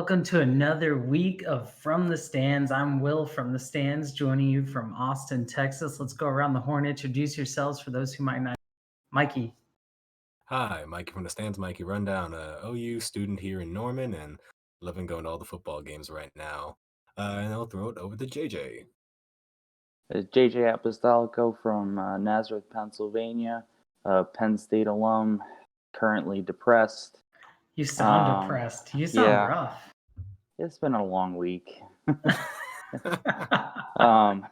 Welcome to another week of From the Stands. I'm Will from the Stands, joining you from Austin, Texas. Let's go around the horn. Introduce yourselves for those who might not. Mikey. Hi, Mikey from the Stands, Mikey Rundown, OU student here in Norman and loving going to all the football games right now. And I'll throw it over to JJ. It's JJ Apostolico from Nazareth, Pennsylvania, Penn State alum, currently depressed. You sound depressed. You sound rough. It's been a long week. And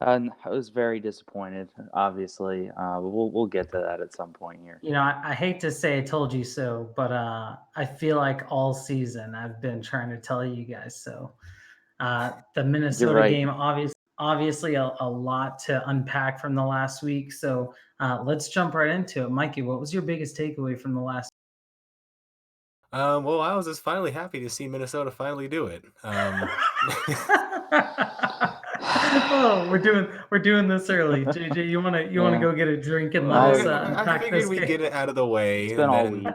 I was very disappointed, obviously. We'll get to that at some point here. You know, I hate to say I told you so, but I feel like all season I've been trying to tell you guys so. The Minnesota right. game, obviously a lot to unpack from the last week. So let's jump right into it. Mikey, what was your biggest takeaway from the last? Well, I was just finally happy to see Minnesota finally do it. Oh, we're doing this early. JJ, you wanna go get a drink and let us I unpack figured this we'd game? get it out of the way. It's been all week.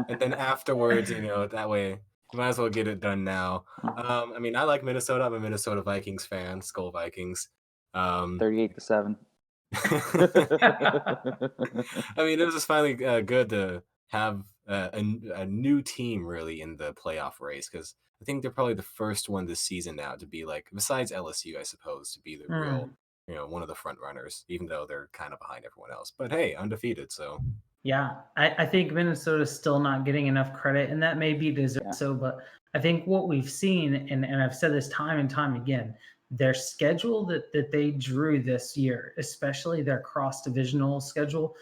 And then afterwards, that way you might as well get it done now. I mean, I like Minnesota. I'm a Minnesota Vikings fan, Skull Vikings. 38-7. I mean, it was just finally good to have a new team really in the playoff race, because I think they're probably the first one this season now to be like, besides LSU, I suppose, to be the real, one of the front runners, even though they're kind of behind everyone else. But hey, undefeated, so. Yeah, I think Minnesota's still not getting enough credit, and that may be deserved so, but I think what we've seen, and I've said this time and time again, their schedule that they drew this year, especially their cross-divisional schedule,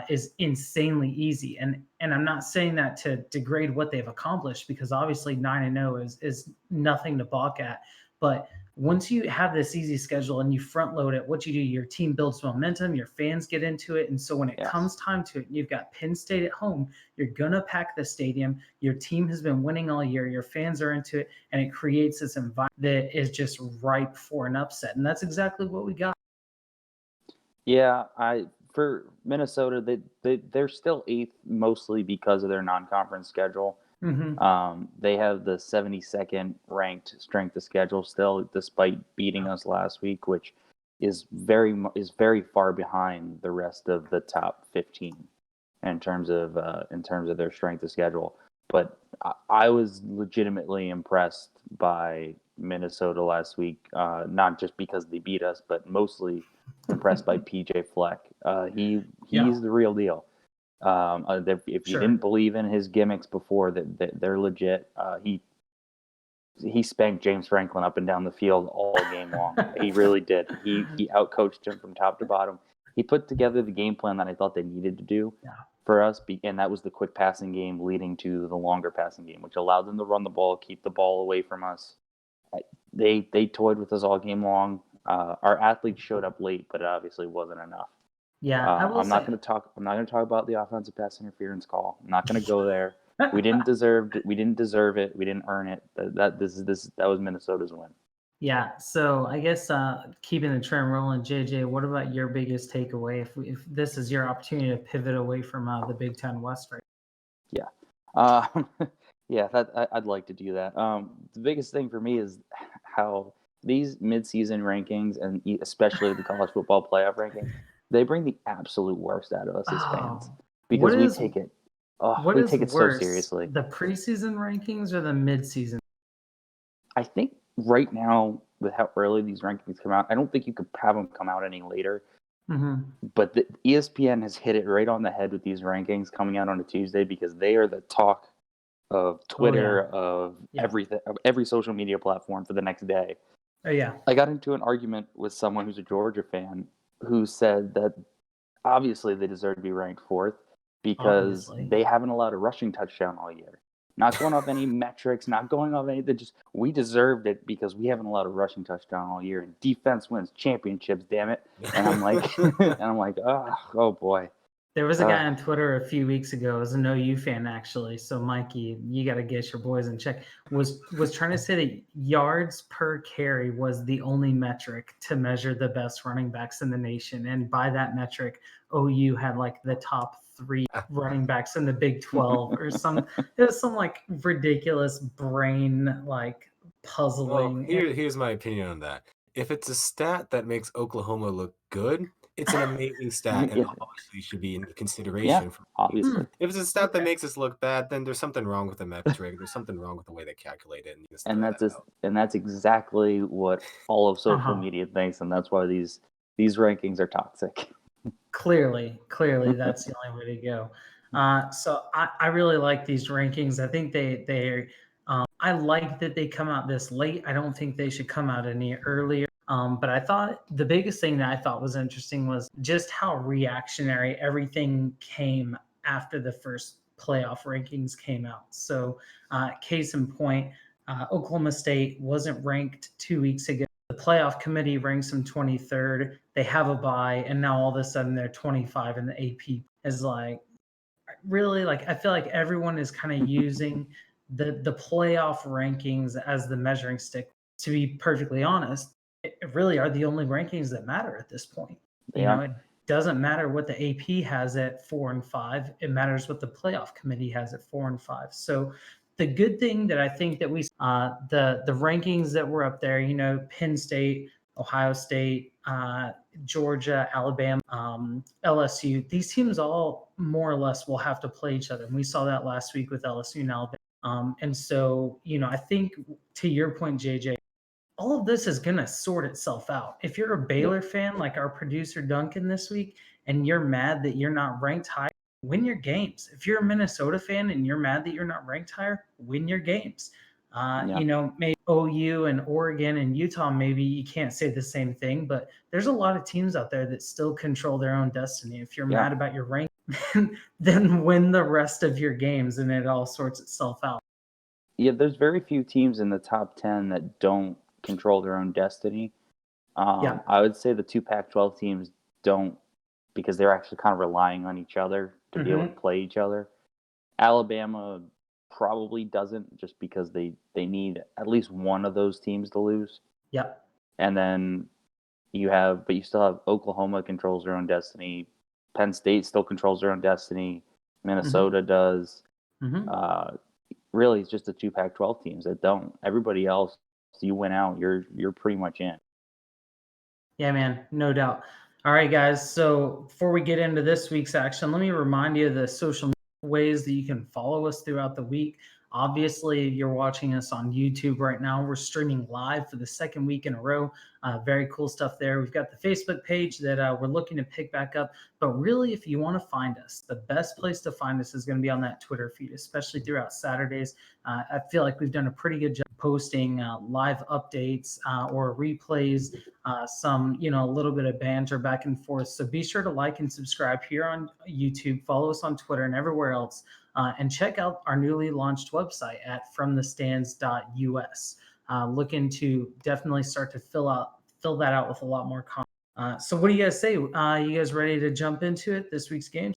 is insanely easy. And I'm not saying that to degrade what they've accomplished, because obviously 9-0 is nothing to balk at. But once you have this easy schedule and you front load it, what you do, your team builds momentum, your fans get into it. And so when it comes time to it, you've got Penn State at home, you're going to pack the stadium. Your team has been winning all year. Your fans are into it. And it creates this environment that is just ripe for an upset. And that's exactly what we got. Yeah, for Minnesota, they're still 8th mostly because of their non-conference schedule. They have the 72nd ranked strength of schedule still, despite beating us last week, which is very far behind the rest of the top 15 in terms of their strength of schedule. But I was legitimately impressed by Minnesota last week, not just because they beat us, but mostly impressed by PJ Fleck. He's the real deal. If you didn't believe in his gimmicks before, that they're legit. He spanked James Franklin up and down the field all game long. He really did. He outcoached him from top to bottom. He put together the game plan that I thought they needed to do for us, and that was the quick passing game leading to the longer passing game, which allowed them to run the ball, keep the ball away from us. They toyed with us all game long. Our athletes showed up late, but it obviously wasn't enough. Yeah, I'm not going to talk about the offensive pass interference call. I'm not going to go there. We didn't deserve it. We didn't earn it. That was Minnesota's win. Yeah. So I guess keeping the trend rolling, JJ, what about your biggest takeaway? If this is your opportunity to pivot away from the Big Ten West, right? Yeah. Yeah, I'd like to do that. The biggest thing for me is how these midseason rankings, and especially the college football playoff rankings, they bring the absolute worst out of us as fans, because we take it so seriously. The preseason rankings or the midseason? I think right now, with how early these rankings come out, I don't think you could have them come out any later. But the ESPN has hit it right on the head with these rankings coming out on a Tuesday, because they are the talk of Twitter, of everything, of every social media platform for the next day. Oh yeah. I got into an argument with someone who's a Georgia fan who said that obviously they deserve to be ranked 4th because they haven't allowed a rushing touchdown all year. Not going off any metrics, not going off anything. Just, we deserved it because we haven't allowed a rushing touchdown all year, and defense wins championships. Damn it! And I'm like, oh boy. There was a guy on Twitter a few weeks ago, as an OU fan actually. So Mikey, you got to get your boys in check. Was trying to say that yards per carry was the only metric to measure the best running backs in the nation, and by that metric, OU had like the top 3 running backs in the Big 12 or it was some like ridiculous brain like puzzling. Well, here's my opinion on that. If it's a stat that makes Oklahoma look good, it's an amazing stat and obviously should be in consideration. Obviously. If it's a stat that makes us look bad, then there's something wrong with the metric. There's something wrong with the way they calculate it. And that's exactly what all of social media thinks, and that's why these rankings are toxic. Clearly, that's the only way to go. So I really like these rankings. I think they're I like that they come out this late. I don't think they should come out any earlier. But I thought the biggest thing that I thought was interesting was just how reactionary everything came after the first playoff rankings came out. So case in point, Oklahoma State wasn't ranked 2 weeks ago. The playoff committee ranks them 23rd. They have a bye, and now all of a sudden they're 25, and the AP is like, really, like, I feel like everyone is kind of using the playoff rankings as the measuring stick. To be perfectly honest, it really are the only rankings that matter at this point. It doesn't matter what the AP has at 4 and 5. It matters what the playoff committee has at 4 and 5. So the good thing that I think that we the rankings that were up there, Penn State, Ohio State, Georgia, Alabama, LSU, these teams all more or less will have to play each other. And we saw that last week with LSU and Alabama. And so, I think to your point, JJ, all of this is going to sort itself out. If you're a Baylor fan, like our producer Duncan this week, and you're mad that you're not ranked high, win your games. If you're a Minnesota fan and you're mad that you're not ranked higher, win your games. Maybe OU and Oregon and Utah, maybe you can't say the same thing, but there's a lot of teams out there that still control their own destiny. If you're mad about your rank, then win the rest of your games and it all sorts itself out. Yeah, there's very few teams in the top 10 that don't control their own destiny. I would say the 2 Pac-12 teams don't, because they're actually kind of relying on each other to be able to play each other. Alabama probably doesn't, just because they need at least one of those teams to lose. Yep. And then you still have Oklahoma controls their own destiny. Penn State still controls their own destiny. Minnesota does. Really, it's just the 2 Pac-12 teams that don't. Everybody else, you win out, you're pretty much in. Yeah, man, no doubt. All right, guys. So before we get into this week's action, let me remind you of the social ways that you can follow us throughout the week. Obviously, you're watching us on YouTube right now. We're streaming live for the second week in a row. Very cool stuff there. We've got the Facebook page that we're looking to pick back up. But really, if you want to find us, the best place to find us is going to be on that Twitter feed, especially throughout Saturdays. I feel like we've done a pretty good job posting live updates or replays, some, a little bit of banter back and forth. So be sure to like and subscribe here on YouTube, follow us on Twitter and everywhere else, and check out our newly launched website at fromthestands.us. Looking to definitely start to fill that out with a lot more content. So what do you guys say? You guys ready to jump into it, this week's game?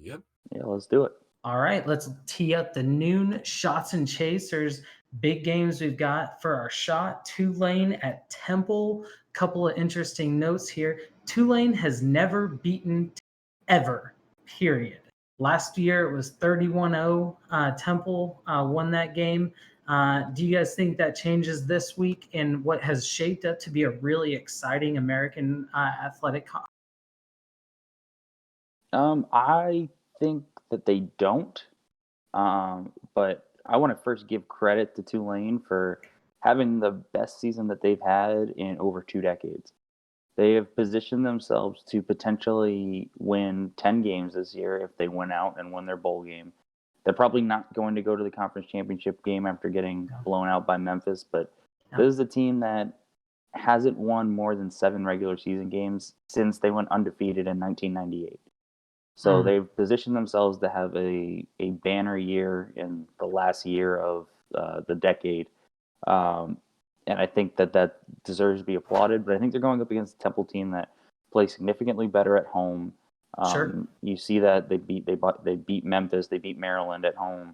Yep. Yeah, let's do it. All right, let's tee up the noon shots and chasers. Big games we've got for our shot. Tulane at Temple. Couple of interesting notes here. Tulane has never beaten ever, period. Last year it was 31-0. Temple won that game. Do you guys think that changes this week in what has shaped up to be a really exciting American athletic conference? I think that they don't. But I want to first give credit to Tulane for having the best season that they've had in over 2 decades. They have positioned themselves to potentially win 10 games this year if they win out and win their bowl game. They're probably not going to go to the conference championship game after getting blown out by Memphis, but this is a team that hasn't won more than 7 regular season games since they went undefeated in 1998. So they've positioned themselves to have a banner year in the last year of the decade. And I think that deserves to be applauded. But I think they're going up against a Temple team that plays significantly better at home. You see that they beat Memphis, they beat Maryland at home.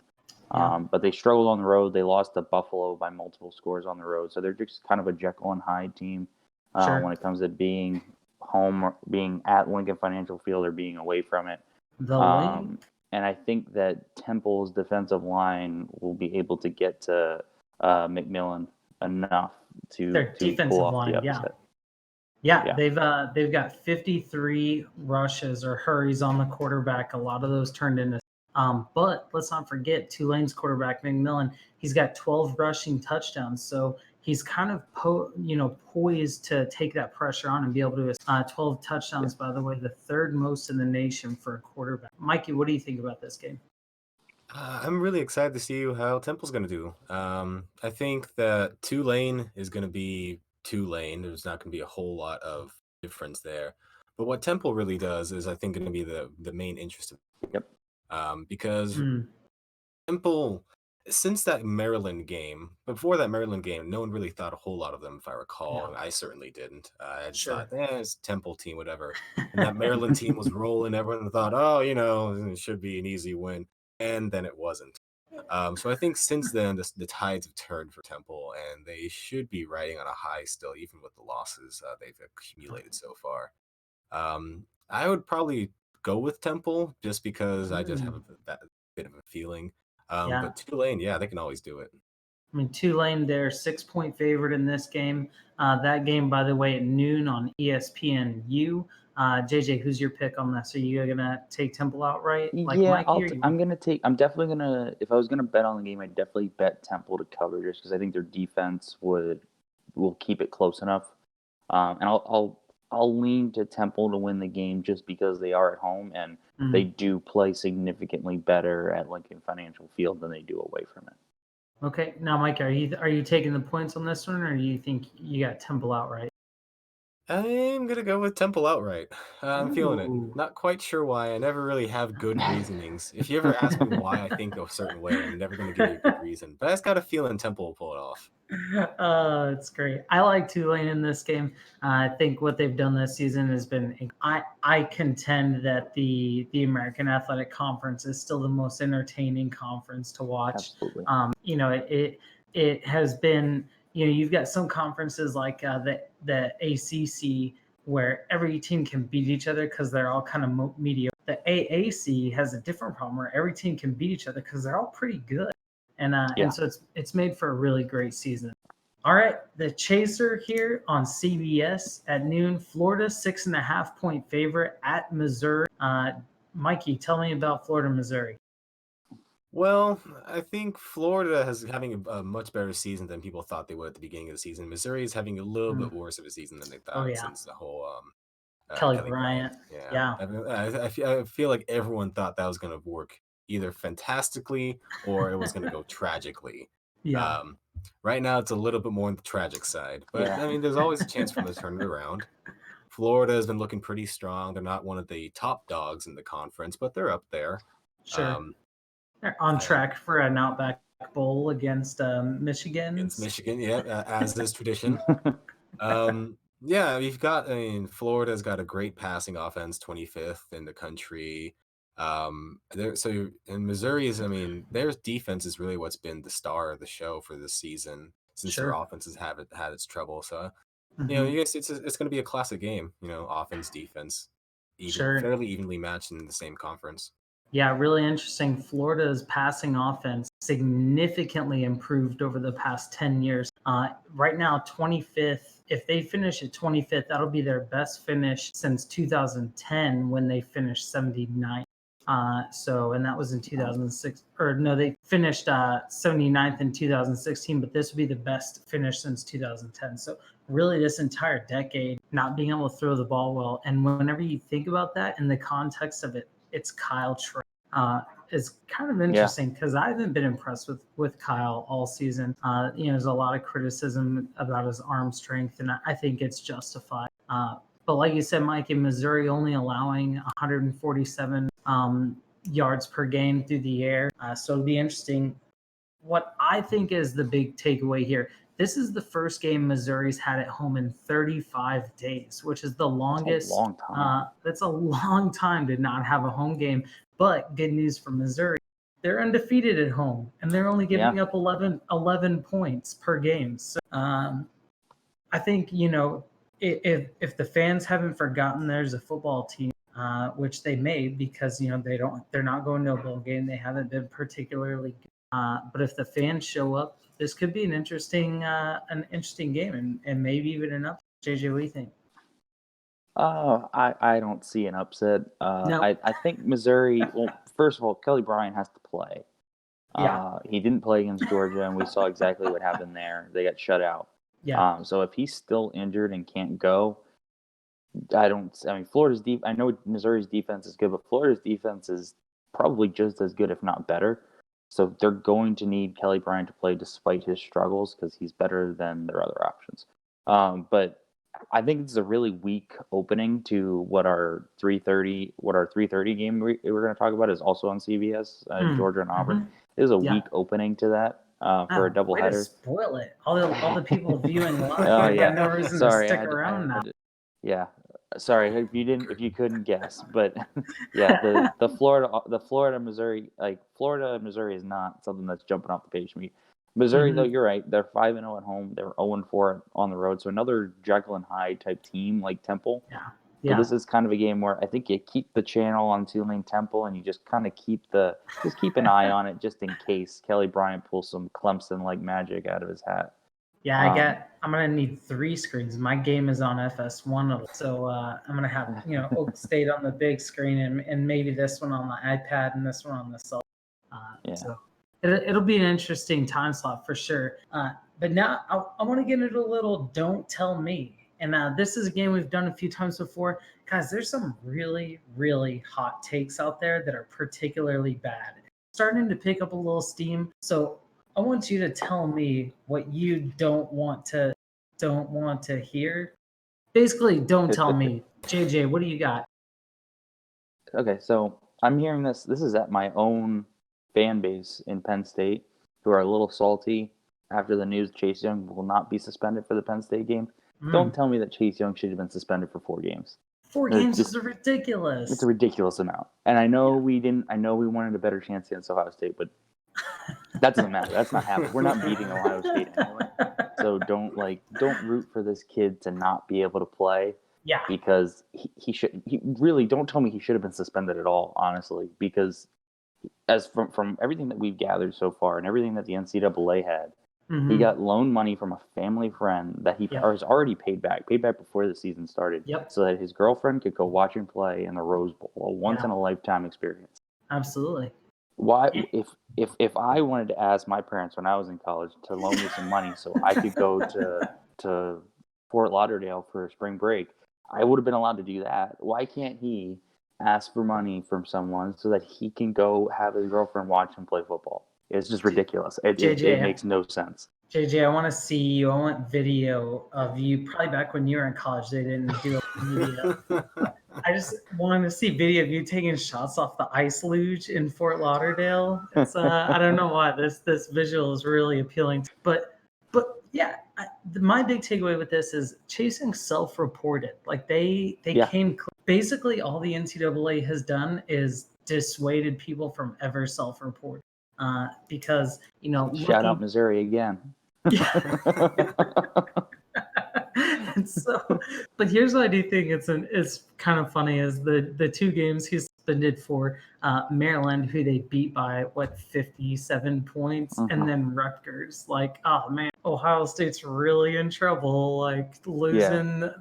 But they struggled on the road. They lost to Buffalo by multiple scores on the road. So they're just kind of a Jekyll and Hyde team when it comes to being home, or being at Lincoln Financial Field, or being away from it. The lane. And I think that Temple's defensive line will be able to get to McMillan enough to Their defensive pull off line, the yeah. upset. Yeah, they've got 53 rushes or hurries on the quarterback. A lot of those turned into. But let's not forget Tulane's quarterback McMillan. He's got 12 rushing touchdowns, so he's kind of poised to take that pressure on and be able to. 12 touchdowns, by the way, the third most in the nation for a quarterback. Mikey, what do you think about this game? I'm really excited to see how Temple's going to do. I think that Tulane is going to be Tulane. There's not going to be a whole lot of difference there. But what Temple really does is, I think, going to be the main interest of. Yep. Because Temple, since that Maryland game, before that Maryland game, no one really thought a whole lot of them, if I recall. Yeah. I certainly didn't. I just Sure. thought, it's Temple team, whatever. And that Maryland team was rolling. Everyone thought, it should be an easy win. And then it wasn't. So I think since then, the tides have turned for Temple, and they should be riding on a high still, even with the losses they've accumulated so far. I would probably go with Temple just because I just have that bit of a feeling. But Tulane, they can always do it. I mean, Tulane, they're 6-point favorite in this game. That game, by the way, at noon on ESPNU. JJ, who's your pick on this? Are you gonna take Temple outright? Like Mikey, I'm definitely gonna. If I was gonna bet on the game, I'd definitely bet Temple to cover just because I think their defense will keep it close enough. And I'll lean to Temple to win the game just because they are at home and they do play significantly better at Lincoln Financial Field than they do away from it. Okay, now Mike, are you taking the points on this one, or do you think you got Temple outright? I'm gonna go with Temple outright. I'm feeling it. Not quite sure why. I never really have good reasonings. If you ever ask me why I think a certain way, I'm never gonna give you a good reason. But I just got a feeling Temple will pull it off. It's great. I like Tulane in this game. I think what they've done this season has been. I contend that the American Athletic Conference is still the most entertaining conference to watch. Absolutely. It has been. You've got some conferences like the ACC where every team can beat each other because they're all kind of mediocre. The AAC has a different problem where every team can beat each other because they're all pretty good. And so it's made for a really great season. All right, the chaser here on CBS at noon. Florida 6.5-point favorite at Missouri. Mikey, tell me about Florida, Missouri. Well, I think Florida is having a much better season than people thought they would at the beginning of the season. Missouri is having a little bit worse of a season than they thought since the whole Kelly Bryant. Yeah. I feel like everyone thought that was going to work either fantastically or it was going to go tragically. Yeah. Right now, it's a little bit more on the tragic side. But, I mean, there's always a chance for them to turn it around. Florida has been looking pretty strong. They're not one of the top dogs in the conference, but they're up there. Sure. They're on track for an Outback Bowl against Michigan. Against Michigan, as is tradition. You've got, Florida's got a great passing offense, 25th in the country. In Missouri's, their defense is really what's been the star of the show for this season since their offenses have had its trouble. So, it's going to be a classic game, offense, defense, fairly evenly matched in the same conference. Yeah, really interesting. Florida's passing offense significantly improved over the past 10 years. Right now, 25th. If they finish at 25th, that'll be their best finish since 2010 when they finished 79th. And that was in 2006. They finished 79th in 2016, but this would be the best finish since 2010. So really this entire decade, not being able to throw the ball well. And whenever you think about that in the context of it, it's Kyle Trask. Is kind of interesting because I haven't been impressed with Kyle all season. There's a lot of criticism about his arm strength, and I think it's justified. But like you said, Mike, in Missouri only allowing 147 yards per game through the air. So it'll be interesting. What I think is the big takeaway here, this is the first game Missouri's had at home in 35 days, which is the longest. That's a long time. That's a long time to not have a home game. But good news for Missouri, they're undefeated at home, and they're only giving up 11 points per game. So I think, if the fans haven't forgotten there's a football team, which they may because they're not going to a bowl game. They haven't been particularly good. But if the fans show up, this could be an interesting game and maybe even an upset. JJ, what do you think? I don't see an upset. No. I think Missouri. Well, first of all, Kelly Bryant has to play. Yeah. He didn't play against Georgia, and we saw exactly what happened there. They got shut out. Yeah. So if he's still injured and can't go, I mean, Florida's deep. I know Missouri's defense is good, but Florida's defense is probably just as good, if not better. So they're going to need Kelly Bryant to play despite his struggles because he's better than their other options. But I think it's a really weak opening to what our 3:30 game we're going to talk about is also on CBS, Georgia and Auburn. Mm-hmm. It is a weak opening to that for a doubleheader. Way to spoil it. All the people viewing live. Oh yeah, no reason sorry, to stick around now. Yeah, sorry if you couldn't guess, but yeah, the Florida and Missouri is not something that's jumping off the page for me. Missouri, though, you're right. They're 5-0 at home. They're 0-4 on the road. So another Jekyll and Hyde type team like Temple. Yeah. So this is kind of a game where I think you keep the channel on Tulane Temple and you just kind of keep an eye on it just in case Kelly Bryant pulls some Clemson like magic out of his hat. Yeah, I'm gonna need 3 screens. My game is on FS1, so I'm gonna have Oak State on the big screen and maybe this one on the iPad and this one on the cell. So it'll be an interesting time slot for sure. But now I want to get into a little don't tell me. And this is a game we've done a few times before. Guys, there's some really, really hot takes out there that are particularly bad. Starting to pick up a little steam. So I want you to tell me what you don't want to hear. Basically, don't tell me. JJ, what do you got? Okay, so I'm hearing this. This is at my own fan base in Penn State, who are a little salty after the news Chase Young will not be suspended for the Penn State game. Don't tell me that Chase Young should have been suspended for 4 games. 4 games is ridiculous. It's a ridiculous amount. And I know we wanted a better chance against Ohio State, but that doesn't matter. That's not happening. We're not beating Ohio State anyway. So don't root for this kid to not be able to play. Yeah. Because don't tell me he should have been suspended at all, honestly, because as from everything that we've gathered so far and everything that the NCAA had, he got loan money from a family friend that he has already paid back before the season started, so that his girlfriend could go watch him play in the Rose Bowl, a once-in-a-lifetime experience. Absolutely. Why, if I wanted to ask my parents when I was in college to loan me some money so I could go to Fort Lauderdale for spring break, I would have been allowed to do that. Why can't he ask for money from someone so that he can go have his girlfriend watch him play football? It's just ridiculous. It makes no sense. JJ, I want to see you. I want video of you. Probably back when you were in college, they didn't do media. I just wanted to see video of you taking shots off the ice luge in Fort Lauderdale. It's I don't know why this visual is really appealing, but yeah, my big takeaway with this is chasing self-reported. Like they came basically all the NCAA has done is dissuaded people from ever self-reporting. Because shout out Missouri again. And so, but here's what I do think it's kind of funny is the 2 games he's suspended for Maryland, who they beat by 57 points, and then Rutgers. Like, oh man, Ohio State's really in trouble, like losing. Yeah.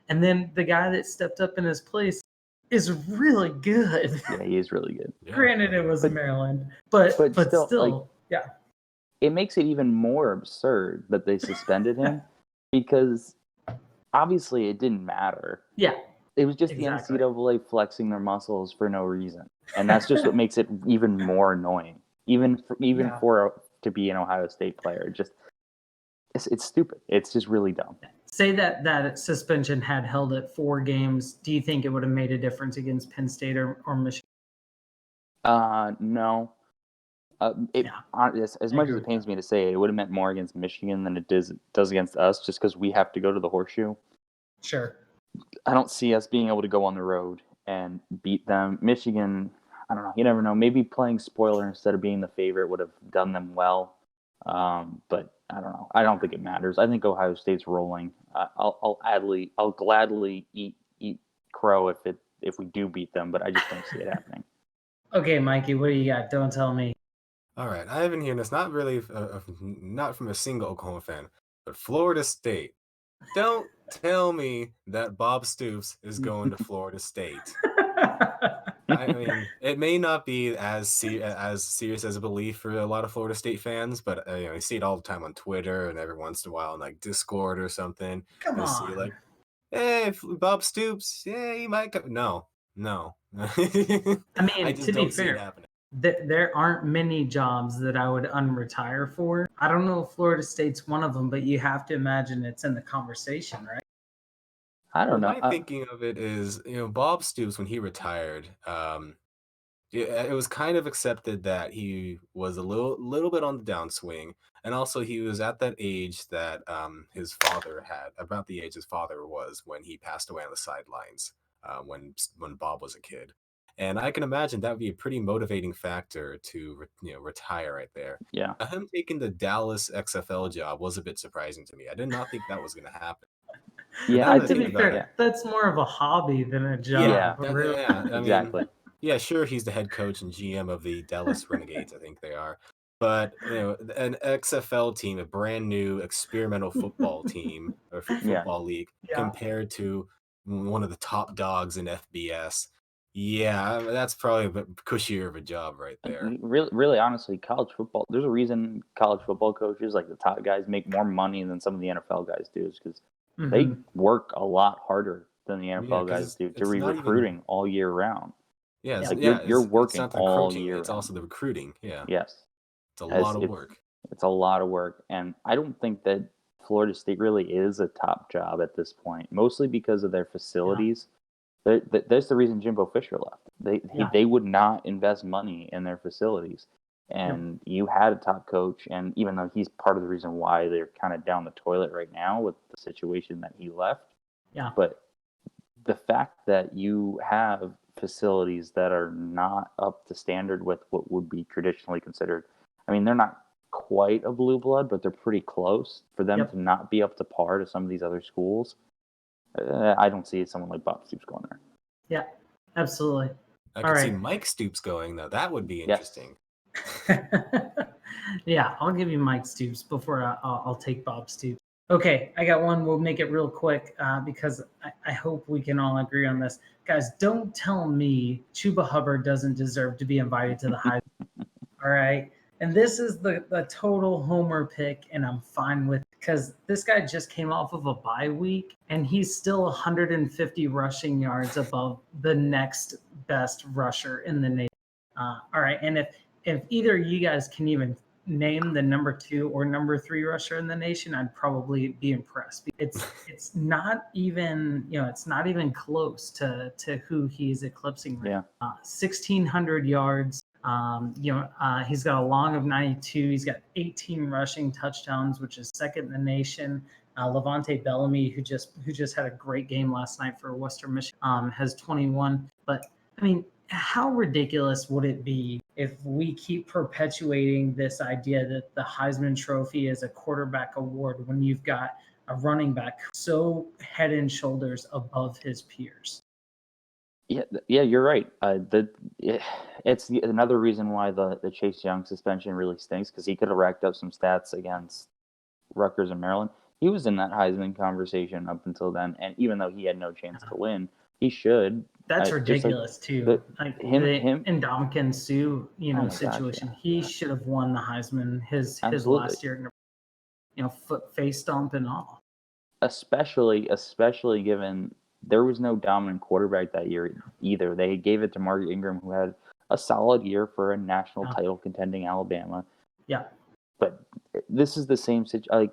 And then the guy that stepped up in his place is really good. Yeah, he is really good. Granted, it was Maryland, but still, yeah. It makes it even more absurd that they suspended him because obviously it didn't matter. Yeah. It was just the NCAA flexing their muscles for no reason. And that's just what makes it even more annoying. Even to be an Ohio State player. It's stupid. It's just really dumb. Say that suspension had held at 4 games. Do you think it would have made a difference against Penn State or Michigan? No. As much as it pains me to say, it would have meant more against Michigan than it does against us, just because we have to go to the Horseshoe. Sure. I don't see us being able to go on the road and beat them. Michigan, I don't know. You never know. Maybe playing spoiler instead of being the favorite would have done them well. But I don't know. I don't think it matters. I think Ohio State's rolling. I'll gladly eat crow if it if we do beat them, but I just don't see it happening. Okay, Mikey, what do you got? Don't tell me. All right, I have been hearing this not really, not from a single Oklahoma fan, but Florida State. Don't tell me that Bob Stoops is going to Florida State. I mean, it may not be as serious as a belief for a lot of Florida State fans, but I see it all the time on Twitter and every once in a while in like Discord or something. Come I see on. like, hey, Bob Stoops, yeah, he might come. No. I I mean, just to be don't see it fair, happening. there aren't many jobs that I would unretire for. I don't know if Florida State's one of them, but you have to imagine it's in the conversation, right? I don't know. My thinking of it is, Bob Stoops, when he retired, it was kind of accepted that he was a little bit on the downswing, and also he was at that age that his father had, about the age his father was when he passed away on the sidelines, when Bob was a kid. And I can imagine that would be a pretty motivating factor to retire right there. Yeah. Him taking the Dallas XFL job was a bit surprising to me. I did not think that was going to happen. Yeah, I to be fair, that's more of a hobby than a job. Yeah, really. Exactly. Yeah, sure, he's the head coach and GM of the Dallas Renegades, I think they are. But an XFL team, a brand new experimental football team or football league, compared to one of the top dogs in FBS. Yeah, that's probably a bit cushier of a job right there. Really, honestly, college football. There's a reason college football coaches, like the top guys, make more money than some of the NFL guys do, is because they work a lot harder than the NFL guys do to be recruiting all year round. Yeah, like you're working all year. It's also the recruiting. Yeah. Yes. It's a lot of work. It's a lot of work, and I don't think that Florida State really is a top job at this point, mostly because of their facilities. Yeah. That's the reason Jimbo Fisher left. They would not invest money in their facilities, and you had a top coach, and even though he's part of the reason why they're kind of down the toilet right now with the situation that he left. Yeah. But the fact that you have facilities that are not up to standard with what would be traditionally considered. I mean, they're not quite a blue blood, but they're pretty close. For them to not be up to par to some of these other schools, I don't see someone like Bob Stoops going there. Yeah, absolutely. I could see Mike Stoops going, though. That would be interesting. Yeah, I'll give you Mike Stoops before I'll take Bob Stoops. Okay, I got one. We'll make it real quick because I hope we can all agree on this. Guys, don't tell me Chuba Hubbard doesn't deserve to be invited to the Heisman. All right? And this is the total homer pick, and I'm fine with it because this guy just came off of a bye week, and he's still 150 rushing yards above the next best rusher in the nation. All right, and if either of you guys can even name the number 2 or number 3 rusher in the nation, I'd probably be impressed. It's not even it's not even close to who he's eclipsing right now. 1,600 yards. He's got a long of 92. He's got 18 rushing touchdowns, which is second in the nation. Levante Bellamy, who just had a great game last night for Western Michigan, has 21. But I mean, how ridiculous would it be if we keep perpetuating this idea that the Heisman Trophy is a quarterback award when you've got a running back so head and shoulders above his peers? Yeah, you're right. It's another reason why the Chase Young suspension really stinks, because he could have racked up some stats against Rutgers and Maryland. He was in that Heisman conversation up until then, and even though he had no chance to win, he should. That's ridiculous too. Like him and Ndamukong Suh, situation. Gosh, he should have won the Heisman his last year. Face stomp and all. Especially given there was no dominant quarterback that year either. They gave it to Mark Ingram, who had a solid year for a national title contending Alabama. Yeah. But this is the same situation.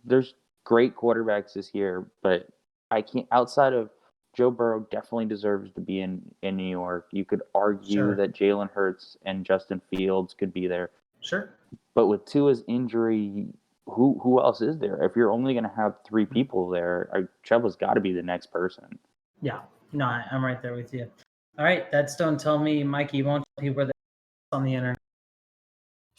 There's great quarterbacks this year, but I can't. Outside of Joe Burrow, definitely deserves to be in New York. You could argue that Jalen Hurts and Justin Fields could be there. Sure. But with Tua's injury, who else is there? If you're only going to have 3 people there, Chuba's got to be the next person. Yeah. No, I'm right there with you. All right, that's Don't Tell Me. Mikey, you won't tell people where they're on the internet.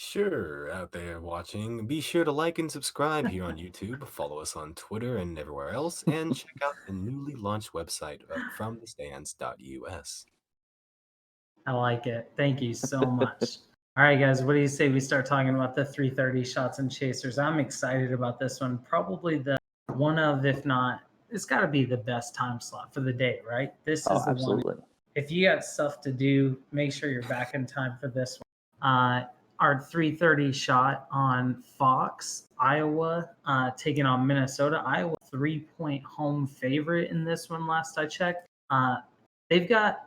Sure, out there watching, be sure to like and subscribe here on YouTube, follow us on Twitter and everywhere else, and check out the newly launched website fromthestands.us. I like it. Thank you so much. All right, guys, what do you say we start talking about the 3:30 shots and chasers? I'm excited about this one. Probably the one of, if not, it's got to be the best time slot for the day, right? This is the absolutely. one. If you got stuff to do, make sure you're back in time for this one. Our 3:30 shot on Fox, Iowa, taking on Minnesota. Iowa 3-point home favorite in this one. Last I checked, they've got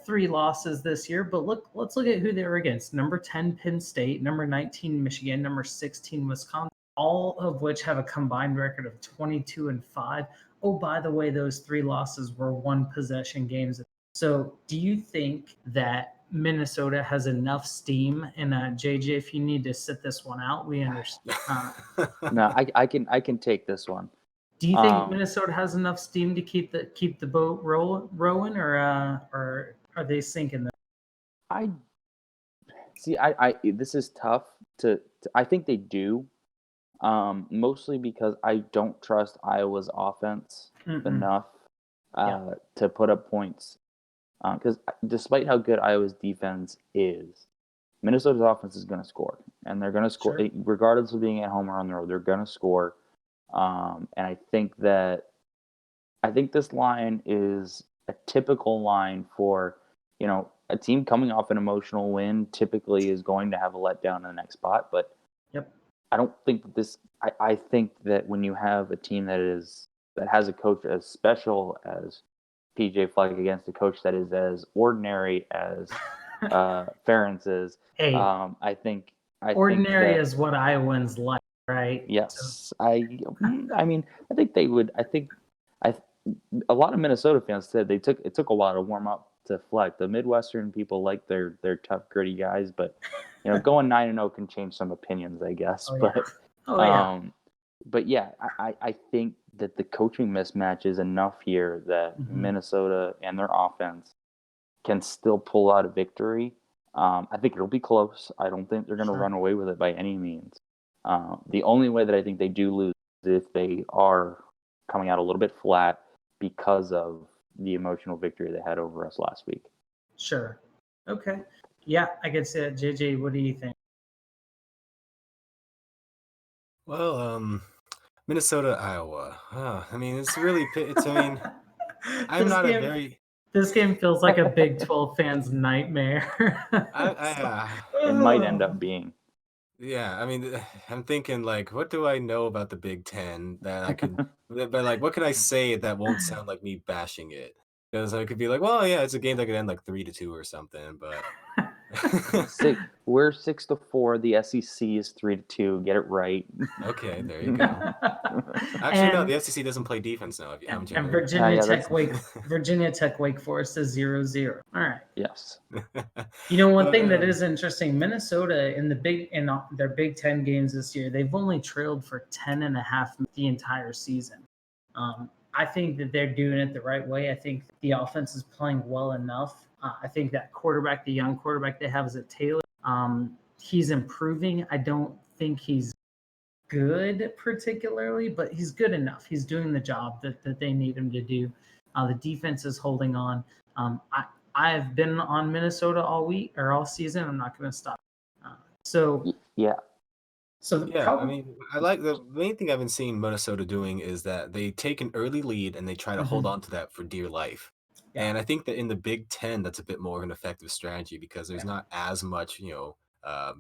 3 losses this year. But let's look at who they were against. Number 10 Penn State, number 19 Michigan, number 16 Wisconsin. All of which have a combined record of 22-5. Oh, by the way, those 3 losses were 1 possession games. So, do you think that Minnesota has enough steam? And JJ, if you need to sit this one out, we understand. No, I can take this one. Do you think Minnesota has enough steam to keep the boat rowing, or are they sinking? I this is tough to I think they do, mostly because I don't trust Iowa's offense enough to put up points. Because despite how good Iowa's defense is, Minnesota's offense is going to score, and they're going to score regardless of being at home or on the road. They're going to score, and I think this line is a typical line for a team coming off an emotional win. Typically, is going to have a letdown in the next spot, but I don't think that this. I think that when you have a team that has a coach as special as PJ Fleck against a coach that is as ordinary as Ferentz is. Hey, I think ordinary is what Iowans like, right? Yes, I mean, I think they would. A lot of Minnesota fans said it took a while to warm up to Fleck. The Midwestern people like their tough, gritty guys, but going 9-0 can change some opinions, I guess. But yeah, I think that the coaching mismatch is enough here that Minnesota and their offense can still pull out a victory. I think it'll be close. I don't think they're going to run away with it by any means. The only way that I think they do lose is if they are coming out a little bit flat because of the emotional victory they had over us last week. Sure. Okay. Yeah, I can see it. JJ, what do you think? Well, Minnesota, Iowa. I mean, it's really. I'm not a very. This game feels like a Big 12 fan's nightmare. It might end up being. Yeah, I mean, I'm thinking what do I know about the Big Ten that I could, but what can I say that won't sound like me bashing it? Because I could be like, well, yeah, it's a game that could end 3-2 or something, but. We're 6-4. The SEC is 3-2. Get it right. Okay, there you go. Actually, no, the SEC doesn't play defense now. And Virginia Tech, Wake Forest is 0-0. All right. Yes. One thing that is interesting: Minnesota in their Big Ten games this year, they've only trailed for 10.5 the entire season. I think that they're doing it the right way. I think the offense is playing well enough. I think that quarterback, the young quarterback they have, is at Taylor. He's improving. I don't think he's good particularly, but he's good enough. He's doing the job that they need him to do. The defense is holding on. I've been on Minnesota all season. I'm not going to stop. I mean, I like the main thing I've been seeing Minnesota doing is that they take an early lead and they try to hold on to that for dear life. Yeah. And I think that in the Big Ten, that's a bit more of an effective strategy because there's not as much,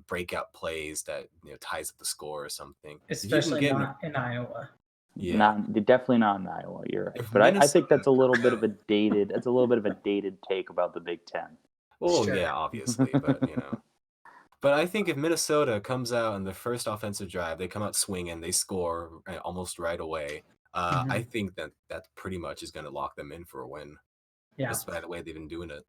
breakout plays that ties up the score or something. Especially not in Iowa. Yeah, definitely not in Iowa. You're right, but I think that's a little bit of a dated. It's a little bit of a dated take about the Big Ten. Well, yeah, obviously, but But I think if Minnesota comes out in the first offensive drive, they come out swinging, they score almost right away. I think that pretty much is going to lock them in for a win. Yeah, just by the way they've been doing it.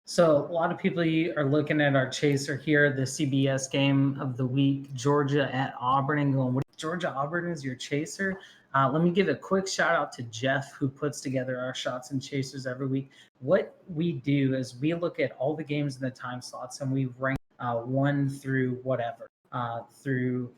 So a lot of people are looking at our chaser here, the CBS game of the week, Georgia at Auburn, and going, Georgia Auburn is your chaser? Let me give a quick shout out to Jeff, who puts together our shots and chasers every week. What we do is we look at all the games in the time slots and we rank one through whatever, through,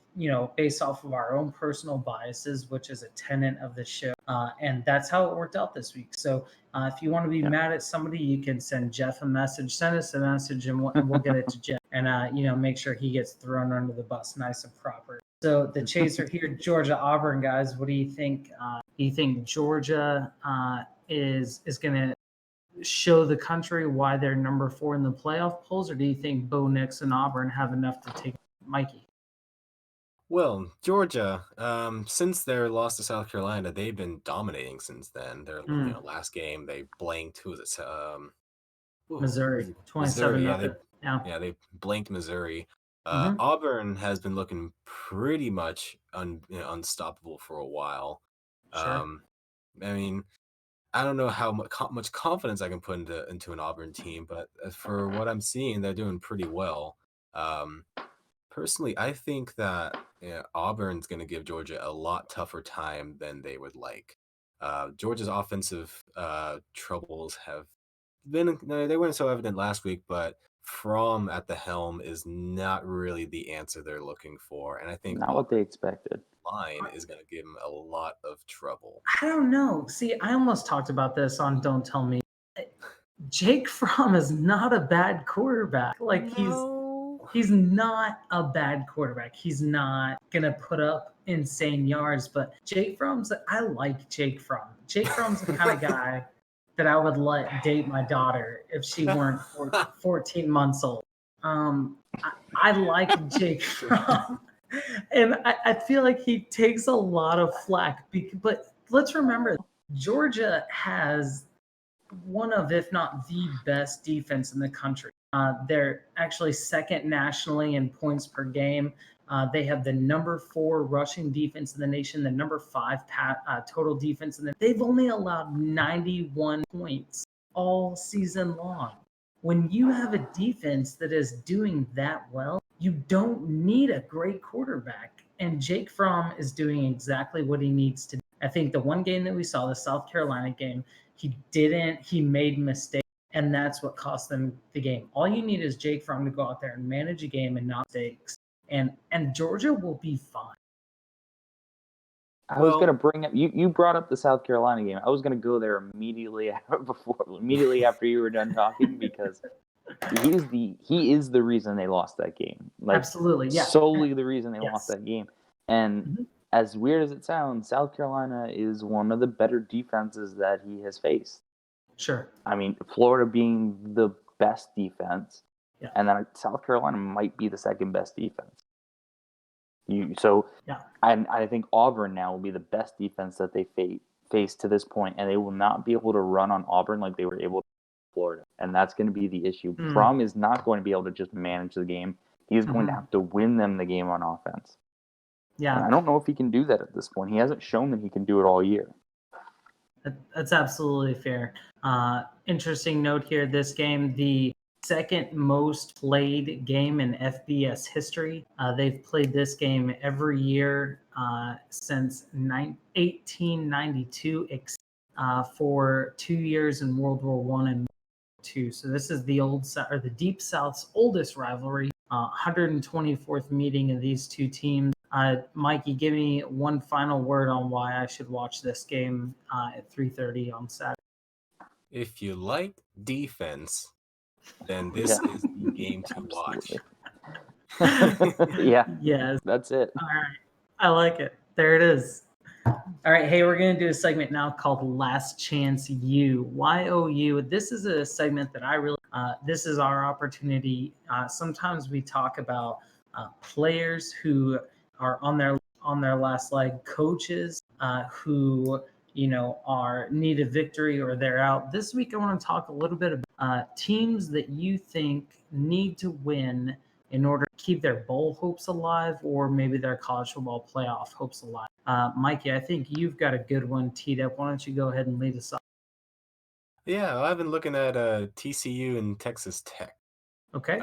based off of our own personal biases, which is a tenet of the show. And that's how it worked out this week. So if you want to be mad at somebody, you can send Jeff a message, send us a message, and we'll get it to Jeff. And, make sure he gets thrown under the bus nice and proper. So the chaser here, Georgia Auburn, guys, what do you think? Do you think Georgia is going to show the country why they're number 4 in the playoff polls, or do you think Bo Nix and Auburn have enough to take Mikey? Well, Georgia, since their loss to South Carolina, they've been dominating since then. Their last game, they blanked. Who was it? Missouri, 27-0. They blanked Missouri. Auburn has been looking pretty much unstoppable for a while. Sure. I mean, I don't know how much confidence I can put into an Auburn team, but for what I'm seeing, they're doing pretty well. Personally, I think that Auburn's going to give Georgia a lot tougher time than they would like. Georgia's offensive troubles have they weren't so evident last week, but Fromm at the helm is not really the answer they're looking for, and I think not what they expected. Line is going to give them a lot of trouble. I don't know. See, I almost talked about this on Don't Tell Me. Jake Fromm is not a bad quarterback. He's not a bad quarterback. He's not going to put up insane yards, but I like Jake Fromm. Jake Fromm's the kind of guy that I would let date my daughter if she weren't 14 months old. I like Jake Fromm. And I feel like he takes a lot of flack. But let's remember, Georgia has one of, if not the best defense in the country. They're actually second nationally in points per game. They have the number 4 rushing defense in the nation, the number 5 total defense. They've only allowed 91 points all season long. When you have a defense that is doing that well, you don't need a great quarterback. And Jake Fromm is doing exactly what he needs to do. I think the one game that we saw, the South Carolina game, he made mistakes, and that's what cost them the game. All you need is Jake Fromm to go out there and manage a game and not mistakes. And Georgia will be fine. I was going to bring up, you brought up the South Carolina game. I was going to go there immediately after you were done talking, because he is the reason they lost that game. Absolutely, yeah. Solely the reason they lost that game. And as weird as it sounds, South Carolina is one of the better defenses that he has faced. Sure. I mean, Florida being the best defense, and then South Carolina might be the second best defense. I think Auburn now will be the best defense that they face to this point, and they will not be able to run on Auburn like they were able to Florida, and that's going to be the issue. Fromm is not going to be able to just manage the game. He's going to have to win them the game on offense. Yeah, and I don't know if he can do that at this point. He hasn't shown that he can do it all year. That's absolutely fair. Interesting note here, this game, the second most played game in FBS history. They've played this game every year since 1892, for 2 years in World War I and II. So this is the Deep South's oldest rivalry, 124th meeting of these two teams. Mikey, give me one final word on why I should watch this game at 3:30 on Saturday. If you like defense, then this is the game to watch. Yes. That's it. All right. I like it. There it is. All right. Hey, we're going to do a segment now called Last Chance U. YOU. This is a segment that this is our opportunity. Sometimes we talk about players who are on their last leg, coaches who need a victory or they're out. This week I want to talk a little bit about teams that you think need to win in order to keep their bowl hopes alive, or maybe their college football playoff hopes alive. Mikey, I think you've got a good one teed up. Why don't you go ahead and lead us off? Yeah, I've been looking at TCU and Texas Tech. Okay.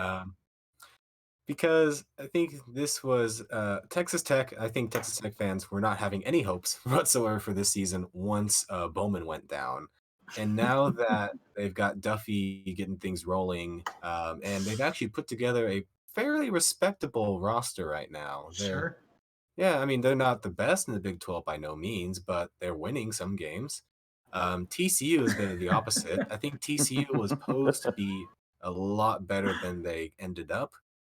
Because I think this was Texas Tech. I think Texas Tech fans were not having any hopes whatsoever for this season once Bowman went down. And now that they've got Duffy getting things rolling, and they've actually put together a fairly respectable roster right now. Sure. Yeah, I mean, they're not the best in the Big 12 by no means, but they're winning some games. TCU has been the opposite. I think TCU was posed to be a lot better than they ended up.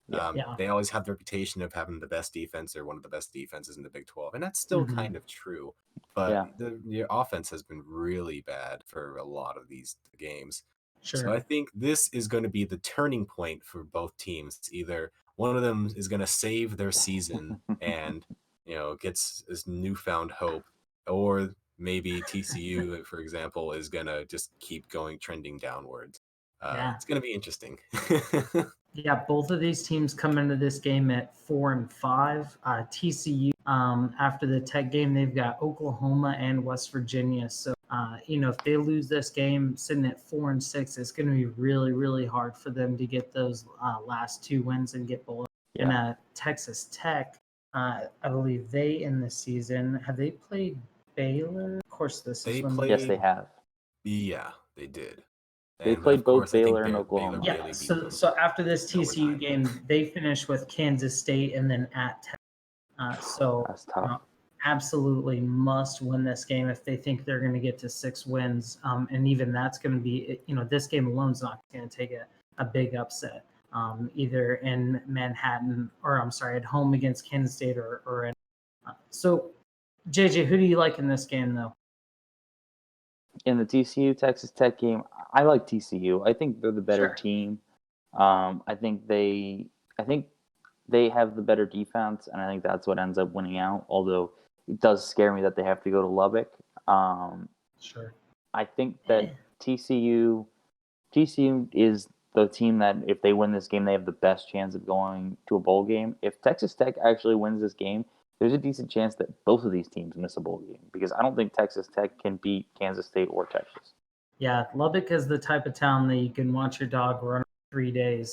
Yeah. They always have the reputation of having the best defense or one of the best defenses in the Big 12, and that's still Mhm. kind of true. But Yeah. the offense has been really bad for a lot of these games. So Sure. I think this is going to be the turning point for both teams. Either one of them is going to save their season and gets this newfound hope, or maybe TCU, for example, is going to just keep going trending downwards. Yeah. It's going to be interesting. Yeah, both of these teams come into this game at 4-5. TCU, after the Tech game, they've got Oklahoma and West Virginia. So, if they lose this game, sitting at 4-6, it's going to be really, really hard for them to get those last 2 wins and get below. Yeah. And Texas Tech, I believe they in the season have they played Baylor? Of course, this They is when Yes, they have. Yeah, they did. They And played of course, both I think Baylor and Baylor Oklahoma. Yeah, really beat so them. after this in TCU overtime. game, they finished with Kansas State and then at Tech. So That's tough. absolutely must win this game if they think they're going to get to 6 wins. And even that's going to be, this game alone is not going to take a big upset, either in Manhattan or at home against Kansas State or in. So, JJ, who do you like in this game though? In the TCU Texas Tech game, I like TCU. I think they're the better Sure. team. I think they have the better defense, and I think that's what ends up winning out. Although it does scare me that they have to go to Lubbock. Sure. I think that TCU is the team that if they win this game, they have the best chance of going to a bowl game. If Texas Tech actually wins this game, there's a decent chance that both of these teams miss a bowl game because I don't think Texas Tech can beat Kansas State or Texas. Yeah, Lubbock is the type of town that you can watch your dog run 3 days.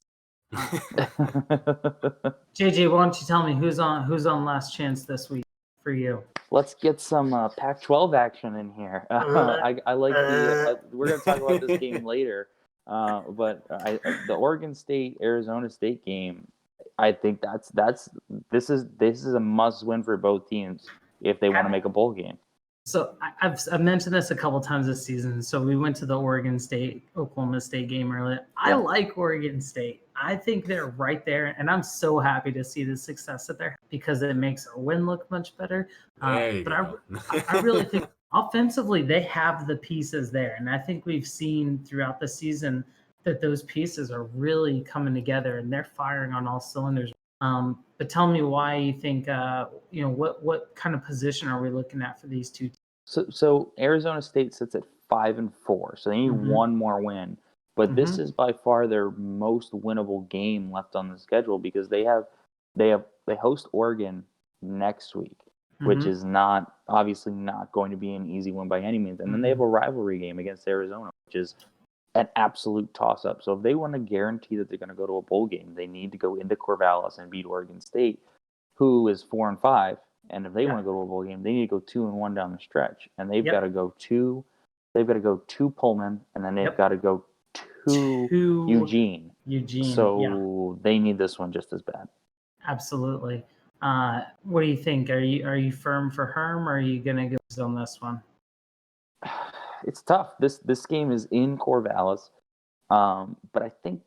JJ, why don't you tell me who's on Last Chance this week for you? Let's get some Pac-12 action in here. I like the. We're going to talk about this game later, but the Oregon State Arizona State game. I think this is a must win for both teams if they want to make a bowl game. So I've mentioned this a couple times this season. So we went to the Oregon State Oklahoma State game earlier. I like Oregon State. I think they're right there, and I'm so happy to see the success that they're because it makes our win look much better. There you But go. I really think offensively they have the pieces there, and I think we've seen throughout the season that those pieces are really coming together and they're firing on all cylinders. But tell me why you think what kind of position are we looking at for these two teams? So Arizona State sits at 5-4, so they need one more win. But this is by far their most winnable game left on the schedule because they host Oregon next week, which is obviously not going to be an easy one by any means. And then they have a rivalry game against Arizona, which is an absolute toss-up. So if they want to guarantee that they're going to go to a bowl game, they need to go into Corvallis and beat Oregon State, who is 4-5. And if they want to go to a bowl game, they need to go 2-1 down the stretch. And they've got to go to Pullman, and then they've got to go to Eugene. So they need this one just as bad. Absolutely. What do you think? Are you firm for Herm, or are you gonna go on this one? It's tough. This game is in Corvallis, but I think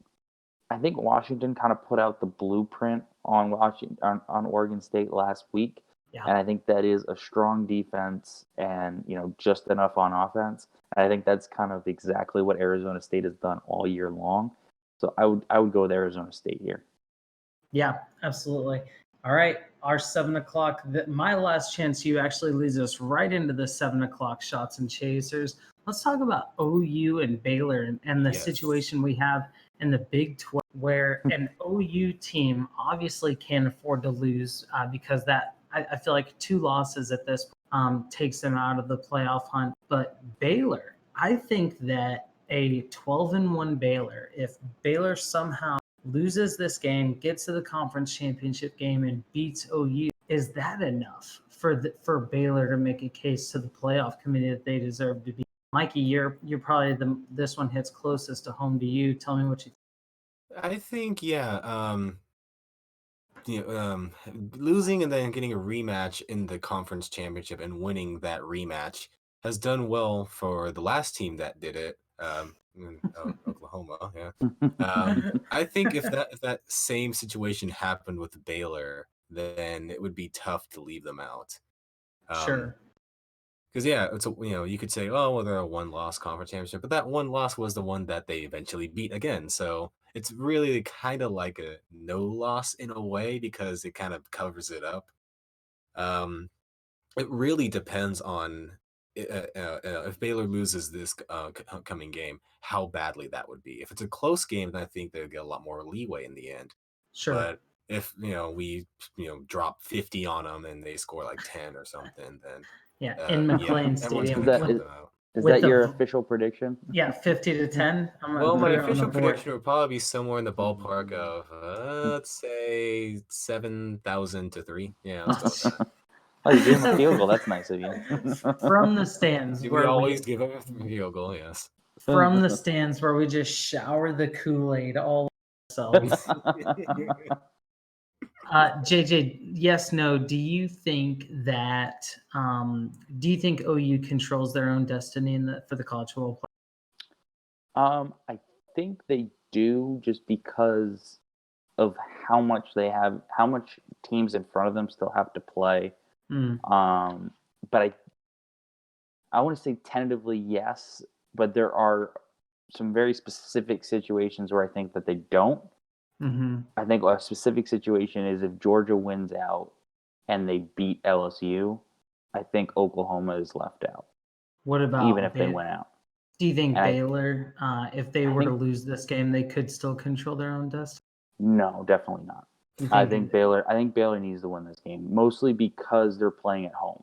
Washington kind of put out the blueprint on Oregon State last week, and I think that is a strong defense and just enough on offense. And I think that's kind of exactly what Arizona State has done all year long. So I would go with Arizona State here. Yeah, absolutely. All right, our 7 o'clock. My Last Chance you actually leads us right into the 7 o'clock shots and chasers. Let's talk about OU and Baylor and the situation we have in the Big 12, where an OU team obviously can't afford to lose because I feel like 2 losses at this point takes them out of the playoff hunt. But Baylor, I think that a 12-1 Baylor, if Baylor somehow loses this game, gets to the conference championship game, and beats OU, is that enough for Baylor to make a case to the playoff committee that they deserve to be? Mikey, you're probably this one hits closest to home to you. Tell me what you think. I think losing and then getting a rematch in the conference championship and winning that rematch has done well for the last team that did it, Oklahoma. Yeah. I think if that same situation happened with Baylor, then it would be tough to leave them out. Sure. Because it's you could say, oh well, they're a one-loss conference championship, but that one loss was the one that they eventually beat again. So it's really kind of like a no loss in a way because it kind of covers it up. It really depends on if Baylor loses this coming game, how badly that would be. If it's a close game, then I think they'll get a lot more leeway in the end. Sure. But if we drop 50 on them and they score like 10 or something, then in McLean everyone's Stadium. gonna count them out. Is that your official prediction? Yeah, 50-10. Well, my official prediction would probably be somewhere in the ballpark of let's say 7,000-3. Yeah, let's go with that. Oh, you gave him a field goal. That's nice of you. From the stands, we always give up a field goal. Yes. From the stands where we just shower the Kool-Aid all ourselves. JJ, yes, no. Do you think OU controls their own destiny for the college football playoff? I think they do, just because of how much teams in front of them still have to play. But I want to say tentatively yes, but there are some very specific situations where I think that they don't. I think a specific situation is if Georgia wins out and they beat LSU, I think Oklahoma is left out. What about even if they went out? Do you think Baylor, if they were to lose this game, they could still control their own destiny? No, definitely not. I think Baylor needs to win this game, mostly because they're playing at home.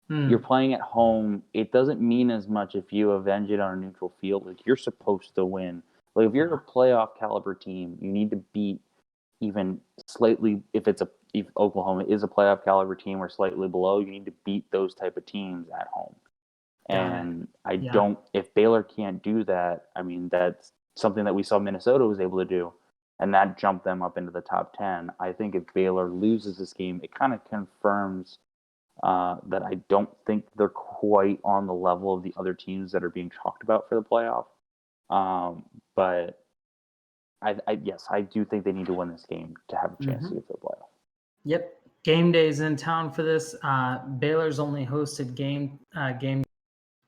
You're playing at home. It doesn't mean as much if you avenge it on a neutral field. Like, you're supposed to win. Like, if you're a playoff caliber team, you need to beat even slightly. If Oklahoma is a playoff caliber team or slightly below, you need to beat those type of teams at home. And if Baylor can't do that, I mean, that's something that we saw Minnesota was able to do, and that jumped them up into the top 10. I think if Baylor loses this game, it kind of confirms that I don't think they're quite on the level of the other teams that are being talked about for the playoff. But I do think they need to win this game to have a chance to get to the playoff. Yep. Gameday is in town for this. Baylor's only hosted game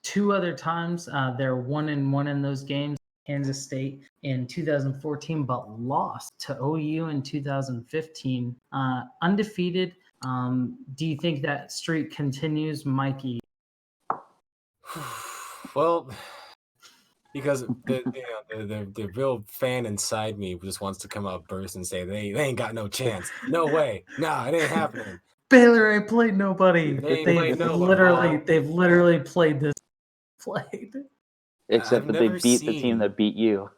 2 other times. They're 1-1 in those games. Kansas State in 2014, but lost to OU in 2015. Undefeated. Do you think that streak continues, Mikey? Well, because the real fan inside me just wants to come out burst and say they ain't got no chance. No way. Nah, it ain't happening. Baylor ain't played nobody. They've literally played this. Except that they beat the team that beat you.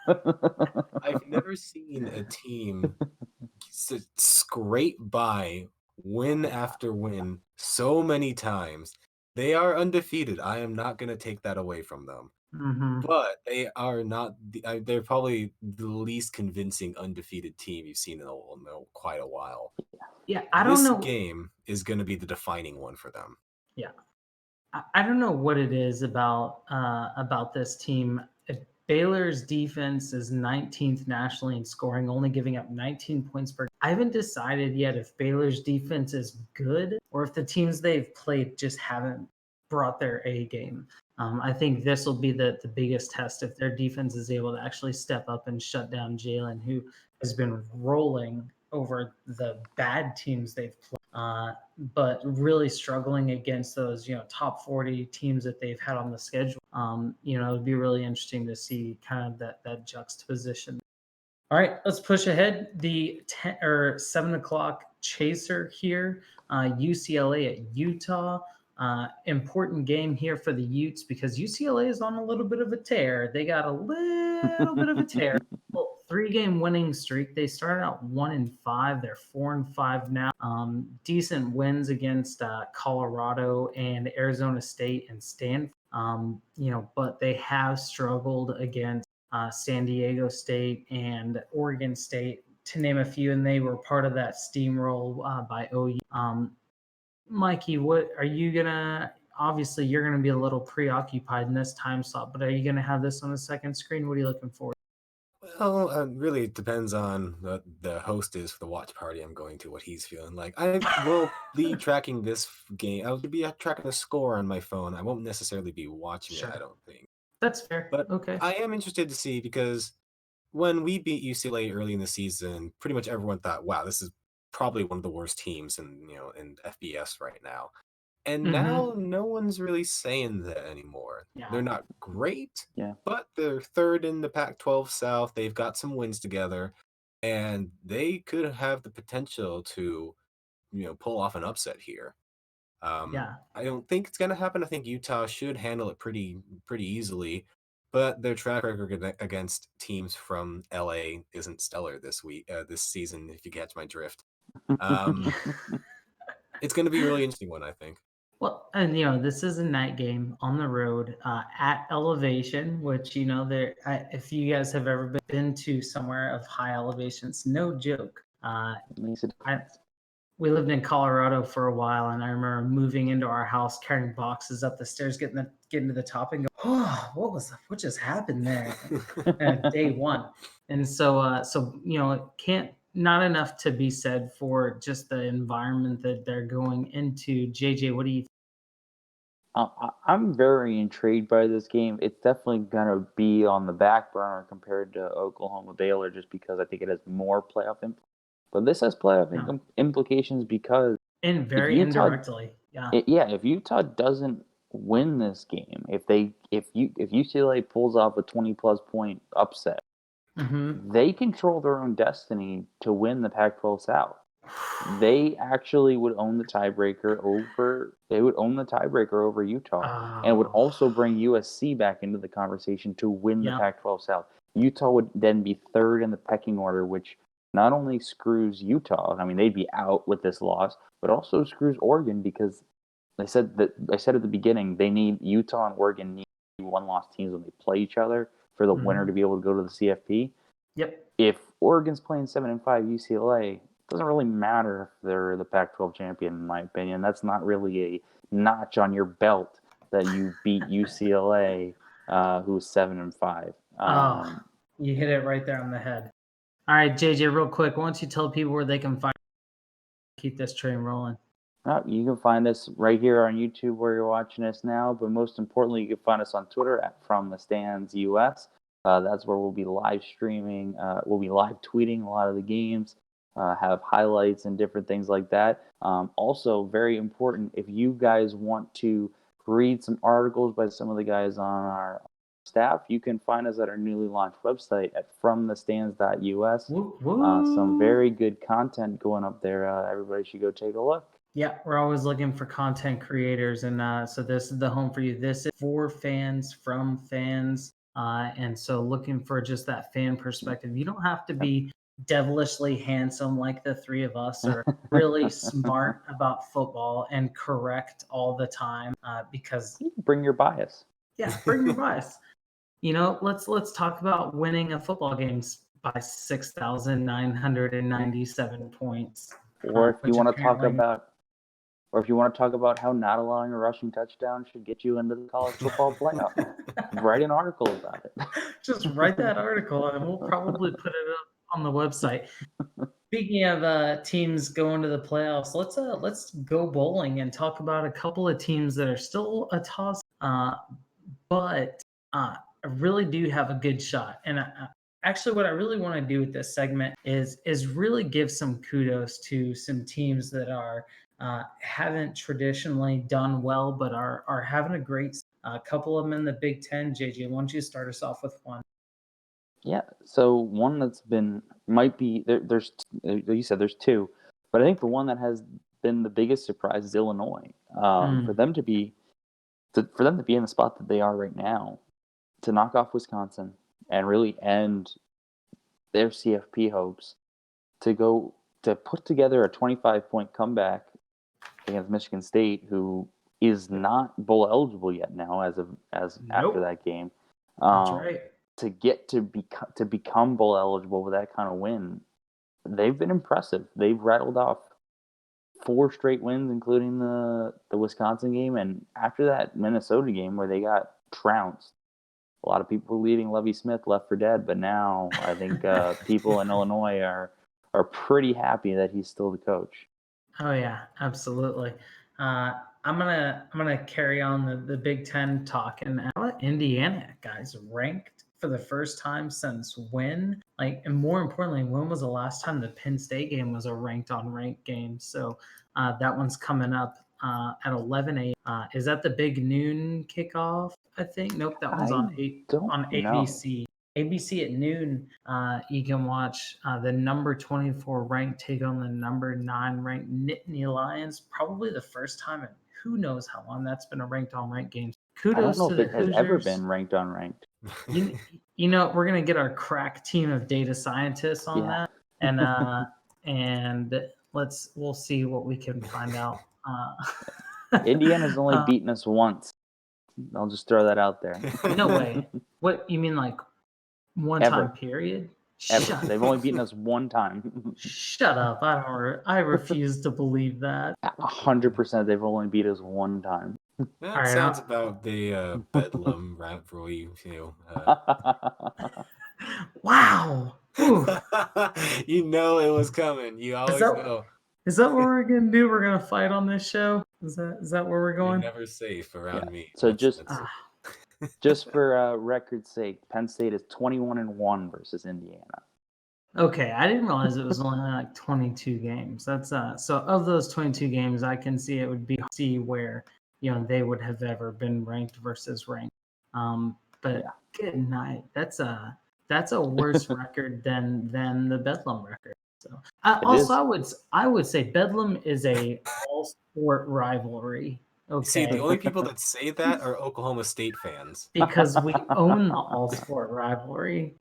I've never seen a team scrape by win after win so many times. They are undefeated. I am not going to take that away from them. But they are not. They're probably the least convincing undefeated team you've seen in quite a while. Yeah, I don't know. This game is going to be the defining one for them. Yeah, I don't know what it is about this team. If Baylor's defense is 19th nationally in scoring, only giving up 19 points per. I haven't decided yet if Baylor's defense is good or if the teams they've played just haven't brought their A game. I think this will be the biggest test if their defense is able to actually step up and shut down Jalen, who has been rolling over the bad teams they've played, but really struggling against those top 40 teams that they've had on the schedule. It would be really interesting to see kind of that juxtaposition. All right, let's push ahead. The 7 o'clock chaser here, UCLA at Utah. Important game here for the Utes because UCLA is on a little bit of a tear. They got a little bit of a tear. Well, 3-game winning streak. They started out 1-5. They're 4-5 now. Decent wins against Colorado and Arizona State and Stanford. But they have struggled against San Diego State and Oregon State to name a few, and they were part of that steamroll by OU. Mikey, what are you gonna? Obviously, you're gonna be a little preoccupied in this time slot, but are you gonna have this on the second screen? What are you looking for? Well, really it depends on what the host is for the watch party I'm going to, what he's feeling like. I will be tracking this game. I'll be tracking the score on my phone. I won't necessarily be watching it, I don't think. That's fair. But Okay. I am interested to see because when we beat UCLA early in the season, pretty much everyone thought, "Wow, this is probably one of the worst teams in FBS right now." And now no one's really saying that anymore. Yeah. They're not great, Yeah. but they're third in the Pac-12 South. They've got some wins together, and they could have the potential to, pull off an upset here. Yeah. I don't think it's going to happen. I think Utah should handle it pretty easily, but their track record against teams from LA isn't stellar this season, if you catch my drift. It's going to be a really interesting one, I think. Well, and this is a night game on the road at elevation, which there. If you guys have ever been to somewhere of high elevation, it's no joke. We lived in Colorado for a while, and I remember moving into our house, carrying boxes up the stairs, getting to the top, and go, "Oh, what just happened there?" Day one, and so it can't. Not enough to be said for just the environment that they're going into. JJ, what do you think? I'm very intrigued by this game. It's definitely going to be on the back burner compared to Oklahoma Baylor just because I think it has more playoff implications. But this has playoff implications because very indirectly. Yeah. If Utah doesn't win this game, if UCLA pulls off a 20+ point upset, they control their own destiny to win the Pac-12 South. They actually would own the tiebreaker over Utah, and would also bring USC back into the conversation to win the Pac-12 South. Utah would then be third in the pecking order, which not only screws Utah, I mean they'd be out with this loss, but also screws Oregon because I said at the beginning they need Utah and Oregon need one-loss teams when they play each other for the winner to be able to go to the CFP. Yep. If Oregon's playing 7-5 UCLA, it doesn't really matter if they're the Pac-12 champion, in my opinion. That's not really a notch on your belt that you beat UCLA, who's 7-5. You hit it right there on the head. All right, JJ, real quick, why don't you tell people where they can keep this train rolling? You can find us right here on YouTube where you're watching us now, but most importantly, you can find us on Twitter at From the Stands US. That's where we'll be live streaming. We'll be live tweeting a lot of the games, have highlights and different things like that. Also, very important, if you guys want to read some articles by some of the guys on our staff, you can find us at our newly launched website at FromTheStands.us. Some very good content going up there. Everybody should go take a look. Yeah, we're always looking for content creators, and so this is the home for you. This is for fans, from fans, and so looking for just that fan perspective. You don't have to be devilishly handsome like the three of us, or really smart about football and correct all the time, because bring your bias. Yeah, bring your bias. Let's talk about winning a football game by 6,997 points. Or if you want to talk about how not allowing a rushing touchdown should get you into the college football playoff, write an article about it. Just write that article, and we'll probably put it up on the website. Speaking of teams going to the playoffs, let's go bowling and talk about a couple of teams that are still a toss, but I really do have a good shot. And actually, what I really want to do with this segment is really give some kudos to some teams that are haven't traditionally done well, but are having a great. A couple of them in the Big Ten. JJ, why don't you start us off with one? Yeah, so one that's might be there's you said there's two, but I think the one that has been the biggest surprise is Illinois. For them to be in the spot that they are right now, to knock off Wisconsin and really end their CFP hopes, to put together a 25-point comeback against Michigan State, who is not bowl eligible yet now after that game. That's right. To get to become bowl eligible with that kind of win, they've been impressive. They've rattled off 4 straight wins, including the Wisconsin game, and after that Minnesota game where they got trounced. A lot of people were leaving Lovie Smith left for dead, but now I think people in Illinois are pretty happy that he's still the coach. Oh yeah, absolutely. I'm gonna carry on the Big Ten talk, and how about Indiana, guys, ranked for the first time since when? Like, and more importantly, when was the last time the Penn State game was a ranked on ranked game? So that one's coming up at 11 a.m. Is that the big noon kickoff? I think. Nope, that one's on ABC. ABC at noon, you can watch the number 24 ranked take on the number 9 ranked Nittany Lions. Probably the first time in who knows how long that's been a ranked on ranked game. Kudos I don't know to if the it has Hoosiers. ever been ranked on ranked. You know, we're gonna get our crack team of data scientists on that, and we'll see what we can find out. Indiana's only beaten us once. I'll just throw that out there. No way. What you mean, like one time period? Ever. They've only beaten us one time. Shut up! I refuse to believe that. 100%. They've only beat us one time. That sounds about the Bedlam rivalry, you know. Wow. You know it was coming. You always know. Is that what we're gonna do? We're gonna fight on this show? Is that where we're going? You're never safe around me. So just for record's sake, Penn State is 21-1 versus Indiana. Okay, I didn't realize it was only like 22 games. That's so of those 22 games, I can see it would be where they would have ever been ranked versus ranked. But good night. That's a worse record than the Bedlam record. So I would say Bedlam is a all sport rivalry. Okay. See, the only people that say that are Oklahoma State fans. Because we own the all sport rivalry.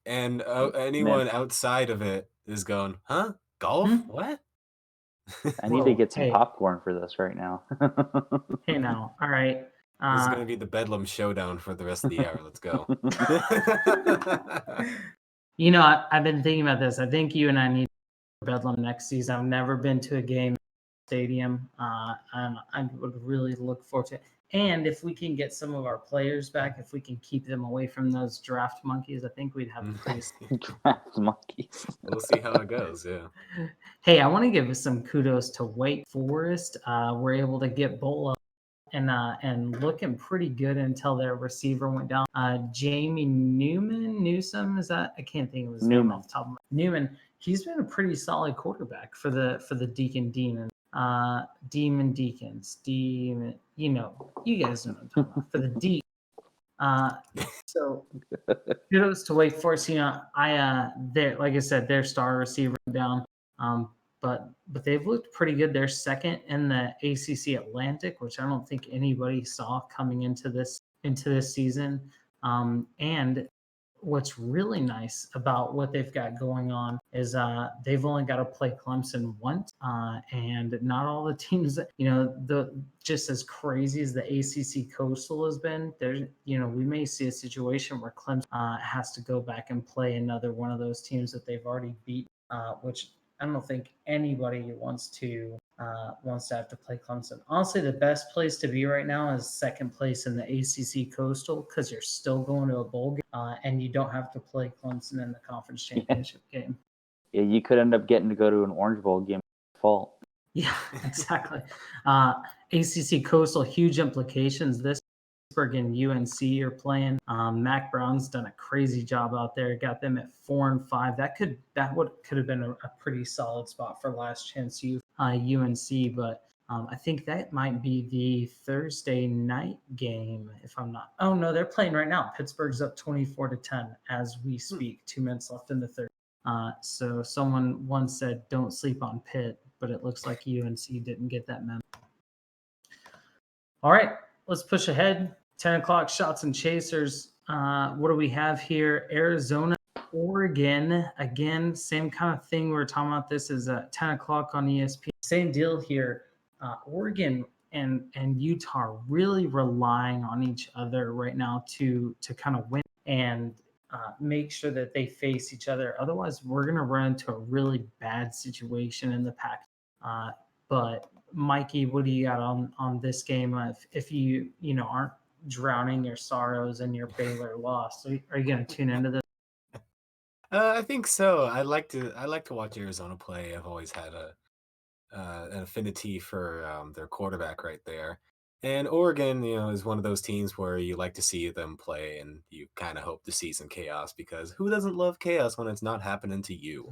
And anyone outside of it is going, huh? Golf? What? I need to get some popcorn for this right now. Hey, now. All right. This is going to be the Bedlam showdown for the rest of the hour. Let's go. I've been thinking about this. I think you and I need Bedlam next season. I've never been to a game stadium. And I would really look forward to it. And if we can get some of our players back, if we can keep them away from those draft monkeys, I think we'd have draft monkeys. We'll see how it goes. Yeah. Hey, I want to give some kudos to Wake Forest. We're able to get Bola and looking pretty good until their receiver went down. Jamie Newsom, is that? I can't think of his name off the top of my Newman. He's been a pretty solid quarterback for the Deacon Demons. Demon Deacons, you guys know what I'm talking about, for the D. So kudos to Wake Forest. Like I said, their star receiver down. But they've looked pretty good. They're second in the ACC Atlantic, which I don't think anybody saw coming into this season. And what's really nice about what they've got going on is they've only got to play Clemson once, and not all the teams that just as crazy as the ACC Coastal has been. There, we may see a situation where Clemson has to go back and play another one of those teams that they've already beat, which I don't think anybody wants to have to play Clemson. Honestly, the best place to be right now is second place in the ACC Coastal, because you're still going to a bowl game, and you don't have to play Clemson in the conference championship game. Yeah, you could end up getting to go to an Orange Bowl game by default. Yeah, exactly. ACC Coastal, huge implications. Pittsburgh and UNC are playing. Mac Brown's done a crazy job out there. Got them at 4-5. That could have been a pretty solid spot for last chance UNC, but I think that might be the Thursday night game. If I'm not, oh no, they're playing right now. Pittsburgh's up 24-10 as we speak. 2 minutes left in the third. So someone once said, "Don't sleep on Pitt," but it looks like UNC didn't get that memo. All right, let's push ahead. 10 o'clock shots and chasers. What do we have here? Arizona, Oregon. Again, same kind of thing. We were talking about this is at 10 o'clock on ESPN. Same deal here. Oregon and Utah are really relying on each other right now to kind of win. And make sure that they face each other. Otherwise, we're going to run into a really bad situation in the Pac. But Mikey, what do you got on this game? If you aren't drowning your sorrows in your Baylor loss, are you going to tune into this? I think so. I like to watch Arizona play. I've always had an affinity for their quarterback right there. And Oregon, is one of those teams where you like to see them play, and you kind of hope to see some chaos because who doesn't love chaos when it's not happening to you?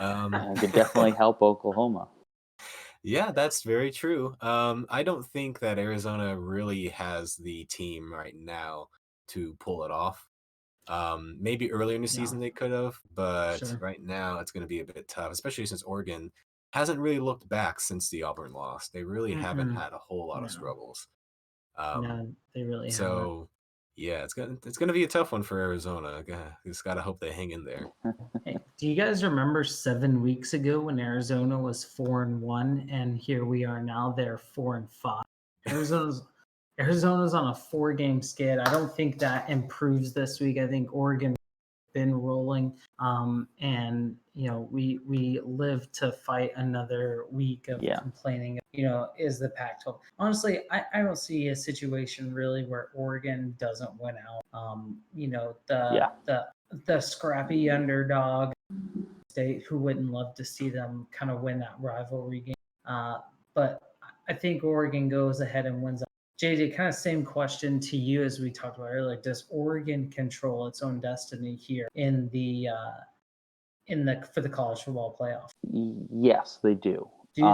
It could definitely help Oklahoma. Yeah, that's very true. I don't think that Arizona really has the team right now to pull it off. Maybe earlier in the season they could have, but Sure. right now it's going to be a bit tough, especially since Oregon hasn't really looked back since the Auburn loss. They really haven't had a whole lot of struggles. No, they really haven't. So yeah, it's gonna be a tough one for Arizona. Just gotta hope they hang in there. Hey, do you guys remember 7 weeks ago when Arizona was 4-1, and here we are now? They're 4-5. Arizona's on a 4-game skid. I don't think that improves this week. I think Oregon been rolling, and we live to fight another week of complaining. Is the Pac-12? Honestly, I don't see a situation really where Oregon doesn't win out. The scrappy underdog State, who wouldn't love to see them kind of win that rivalry game? But I think Oregon goes ahead and wins. JJ, kind of same question to you as we talked about earlier. Does Oregon control its own destiny here in the for the college football playoff? Yes, they do. Do they?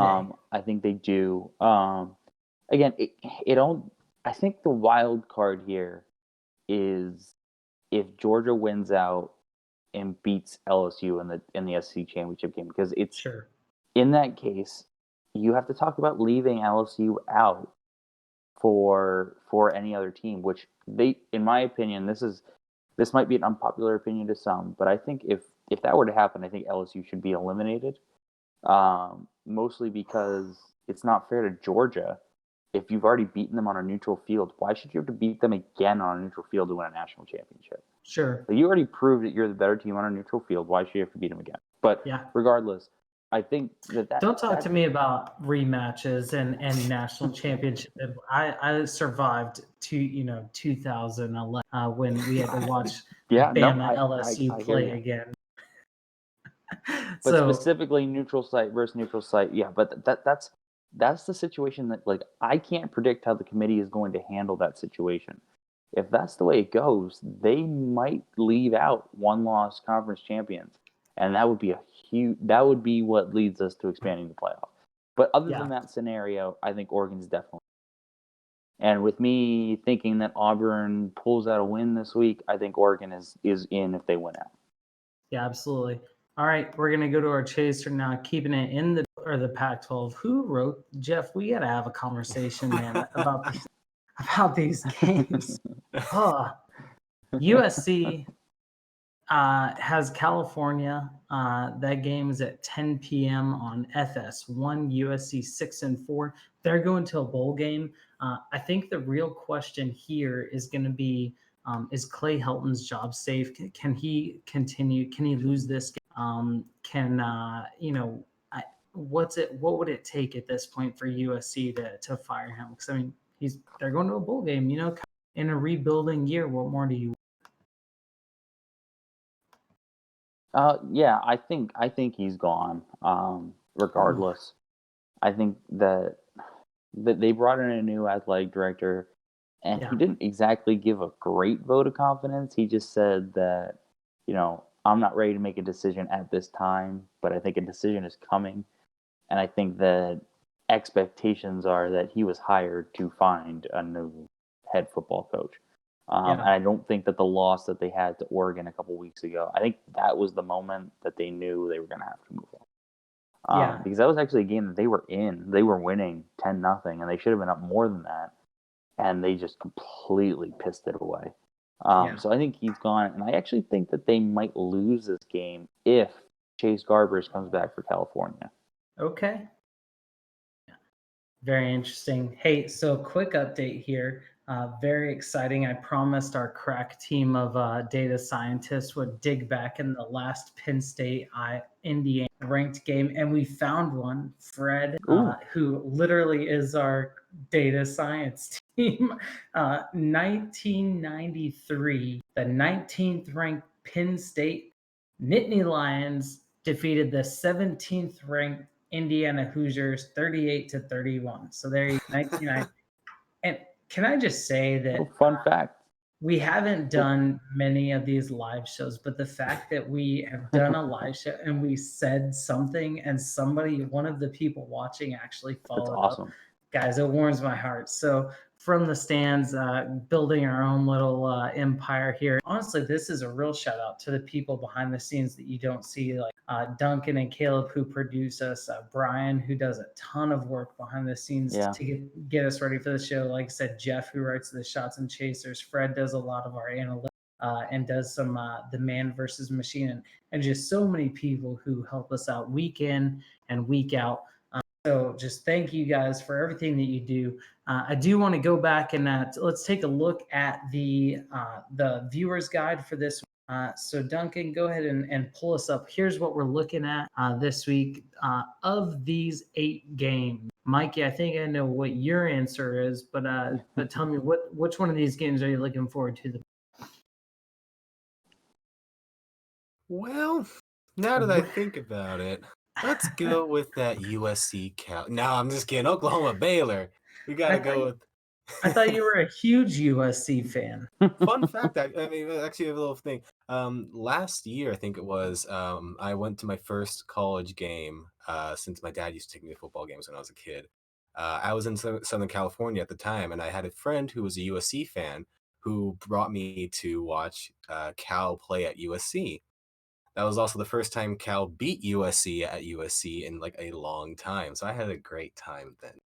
I think they do. Again, I think the wild card here is if Georgia wins out and beats LSU in the SEC championship game, because it's in that case you have to talk about leaving LSU out for any other team, which in my opinion, this might be an unpopular opinion to some, but I think if that were to happen, I think LSU should be eliminated. Mostly because it's not fair to Georgia. If you've already beaten them on a neutral field, why should you have to beat them again on a neutral field to win a national championship? Sure. So you already proved that you're the better team on a neutral field. Why should you have to beat them again? But regardless, I think that don't talk to me about rematches and national championship. I survived 2011 when we had to watch Bama LSU play again. But specifically neutral site versus neutral site, but that's the situation that, like, I can't predict how the committee is going to handle that situation. If that's the way it goes, they might leave out one-loss conference champions, and that would be what leads us to expanding the playoff. But other than that scenario, I think Oregon's definitely. And with me thinking that Auburn pulls out a win this week, I think Oregon is in if they win out. Yeah, absolutely. All right, we're gonna go to our chaser now, keeping it in the Pac-12. Who wrote Jeff? We gotta have a conversation, man, about these games. USC has California. That game is at 10 p.m. on FS1. USC 6-4. They're going to a bowl game. I think the real question here is going to be: is Clay Helton's job safe? Can he continue? Can he lose this game? What would it take at this point for USC to fire him? Because I mean, they're going to a bowl game. In a rebuilding year. What more do you? I think he's gone. Regardless, I think that they brought in a new athletic director, and he didn't exactly give a great vote of confidence. He just said that, I'm not ready to make a decision at this time, but I think a decision is coming. And I think that expectations are that he was hired to find a new head football coach. And I don't think that the loss that they had to Oregon a couple weeks ago, I think that was the moment that they knew they were going to have to move on. Because that was actually a game that they were in. They were winning 10-0, and they should have been up more than that. And they just completely pissed it away. So I think he's gone. And I actually think that they might lose this game if Chase Garbers comes back for California. Okay. Very interesting. Hey, so quick update here. Very exciting. I promised our crack team of data scientists would dig back in the last Penn State Indiana ranked game, and we found one. Fred, who literally is our data science team, 1993, the 19th ranked Penn State Nittany Lions defeated the 17th ranked Indiana Hoosiers 38-31. So there you go, 1990. And can I just say that fun fact. We haven't done many of these live shows, but the fact that we have done a live show and we said something and one of the people watching actually followed up, guys, it warms my heart. So from the stands, building our own little empire here. Honestly, this is a real shout out to the people behind the scenes that you don't see, like Duncan and Caleb, who produce us, Brian, who does a ton of work behind the scenes to get us ready for the show. Like I said, Jeff, who writes the shots and chasers. Fred does a lot of our analytics and does some the man versus machine, and just so many people who help us out week in and week out. So just thank you guys for everything that you do. I do want to go back and let's take a look at the viewer's guide for this. So Duncan, go ahead and pull us up. Here's what we're looking at this week. Of these 8 games, Mikey, I think I know what your answer is, but tell me which one of these games are you looking forward to the? Well, now that I think about it, let's go with that USC Cal. No, I'm just kidding. Oklahoma Baylor. We gotta go with. I thought you were a huge USC fan. Fun fact, I mean, actually, a little thing. Last year, I think it was, I went to my first college game since my dad used to take me to football games when I was a kid. I was in Southern California at the time, and I had a friend who was a USC fan who brought me to watch Cal play at USC. That was also the first time Cal beat USC at USC in like a long time, so I had a great time then.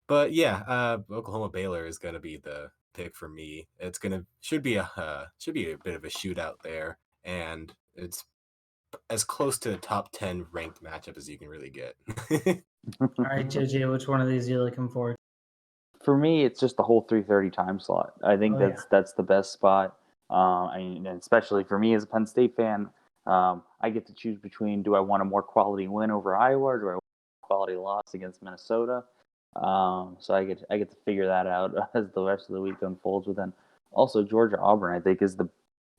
But yeah, Oklahoma Baylor is gonna be the pick for me. It's should be a bit of a shootout there, and it's as close to a top 10 ranked matchup as you can really get. All right, JJ, which one of these are you looking for? For me, it's just the whole 3:30 time slot. I think that's the best spot. I mean, especially for me as a Penn State fan, I get to choose between: do I want a more quality win over Iowa, or do I want a quality loss against Minnesota? So I get to figure that out as the rest of the week unfolds. But then also Georgia Auburn, I think, is the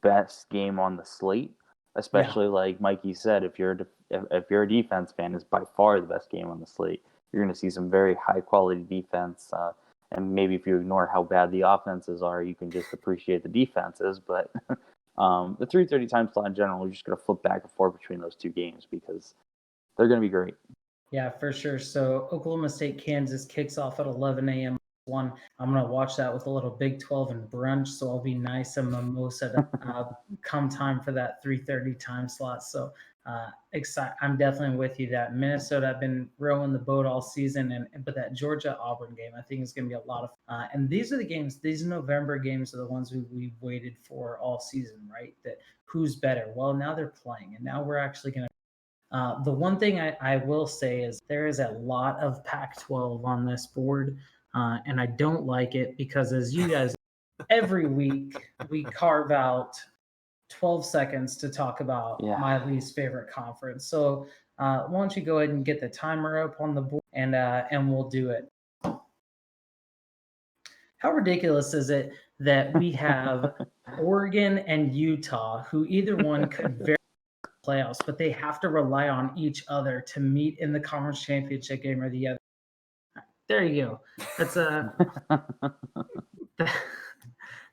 best game on the slate. Especially like Mikey said, if you're a defense fan, is by far the best game on the slate. You're going to see some very high quality defense. And maybe if you ignore how bad the offenses are, you can just appreciate the defenses. But the 3:30 time slot in general, we're just going to flip back and forth between those two games because they're going to be great. Yeah, for sure. So Oklahoma State, Kansas kicks off at 11 a.m. I'm going to watch that with a little Big 12 and brunch, so I'll be nice and mimosa come time for that 3:30 time slot. So I'm definitely with you. That Minnesota, I've been rowing the boat all season, but that Georgia Auburn game, I think is going to be a lot of fun. And these are the games. These November games are the ones we've waited for all season, right? That who's better? Well, now they're playing, and now we're actually going to. The one thing I will say is there is a lot of Pac-12 on this board, and I don't like it because, as you guys, every week we carve out 12 seconds to talk about my least favorite conference. So why don't you go ahead and get the timer up on the board, and we'll do it. How ridiculous is it that we have Oregon and Utah, who either one could very playoffs, but they have to rely on each other to meet in the conference championship game or the other? There you go. That's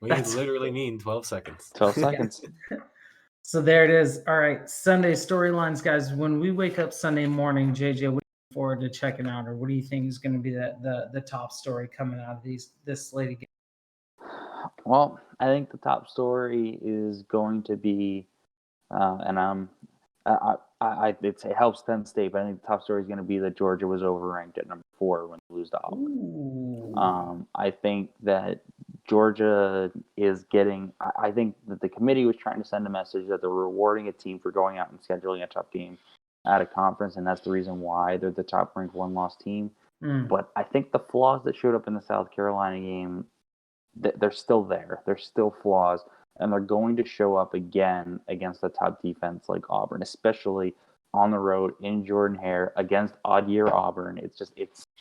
we literally mean 12 seconds. 12 seconds. So there it is. All right, Sunday storylines, guys. When we wake up Sunday morning, JJ, what are you looking forward to checking out, or what do you think is going to be the top story coming out of this slate of games? Well, I think the top story is going to be, and it helps Penn State, but I think the top story is going to be that Georgia was overranked at number 4 when they lose to Auburn. I think that Georgia is getting. I think that the committee was trying to send a message that they're rewarding a team for going out and scheduling a tough game at a conference, and that's the reason why they're the top-ranked one-loss team. But I think the flaws that showed up in the South Carolina game, they're still there. They're still flaws, and they're going to show up again against a top defense like Auburn, especially on the road in Jordan Hare against odd year Auburn.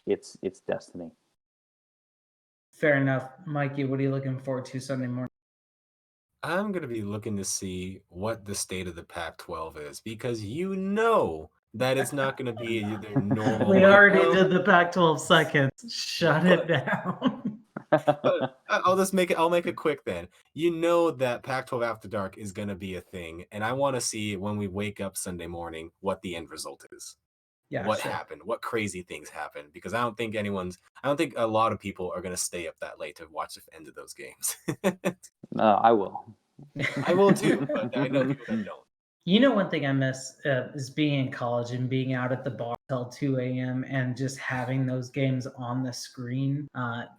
It's destiny. Fair enough. Mikey, what are you looking forward to Sunday morning? I'm going to be looking to see what the state of the Pac-12 is, because you know that it's not going to be their normal. We already did the Pac-12 Seconds. Shut it down. I'll make it quick then. You know that Pac-12 After Dark is going to be a thing, and I want to see when we wake up Sunday morning what the end result is. Yeah, what sure. happened, what crazy things happened, because I don't think a lot of people are going to stay up that late to watch the end of those games. I will. I will too, but I know people that don't. You know, one thing I miss is being in college and being out at the bar till 2 a.m. and just having those games on the screen.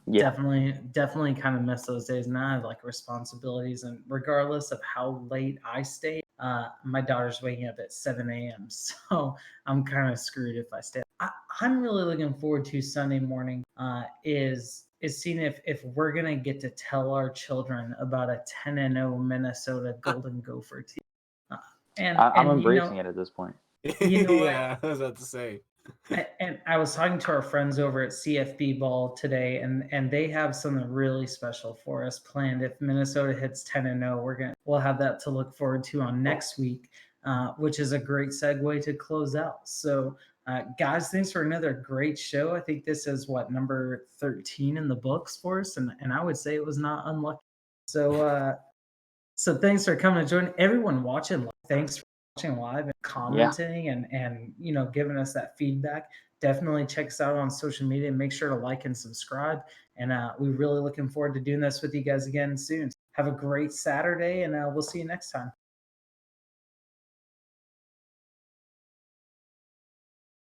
Definitely kind of miss those days. Now I have like responsibilities, and regardless of how late I stay, my daughter's waking up at 7 a.m. So I'm kind of screwed if I stay. I'm really looking forward to Sunday morning. Is seeing if we're gonna get to tell our children about a 10-0 Minnesota Golden Gopher team. I'm embracing it at this point. You know Yeah, I was about to say. And I was talking to our friends over at CFB Ball today, and they have something really special for us planned. If Minnesota hits 10-0, we'll have that to look forward to on next week, which is a great segue to close out. So, guys, thanks for another great show. I think this is number 13 in the books for us, and I would say it was not unlucky. So thanks for coming to join everyone watching. Thanks for watching live and commenting and giving us that feedback. Definitely check us out on social media and make sure to like and subscribe. And we're really looking forward to doing this with you guys again soon. Have a great Saturday, and we'll see you next time.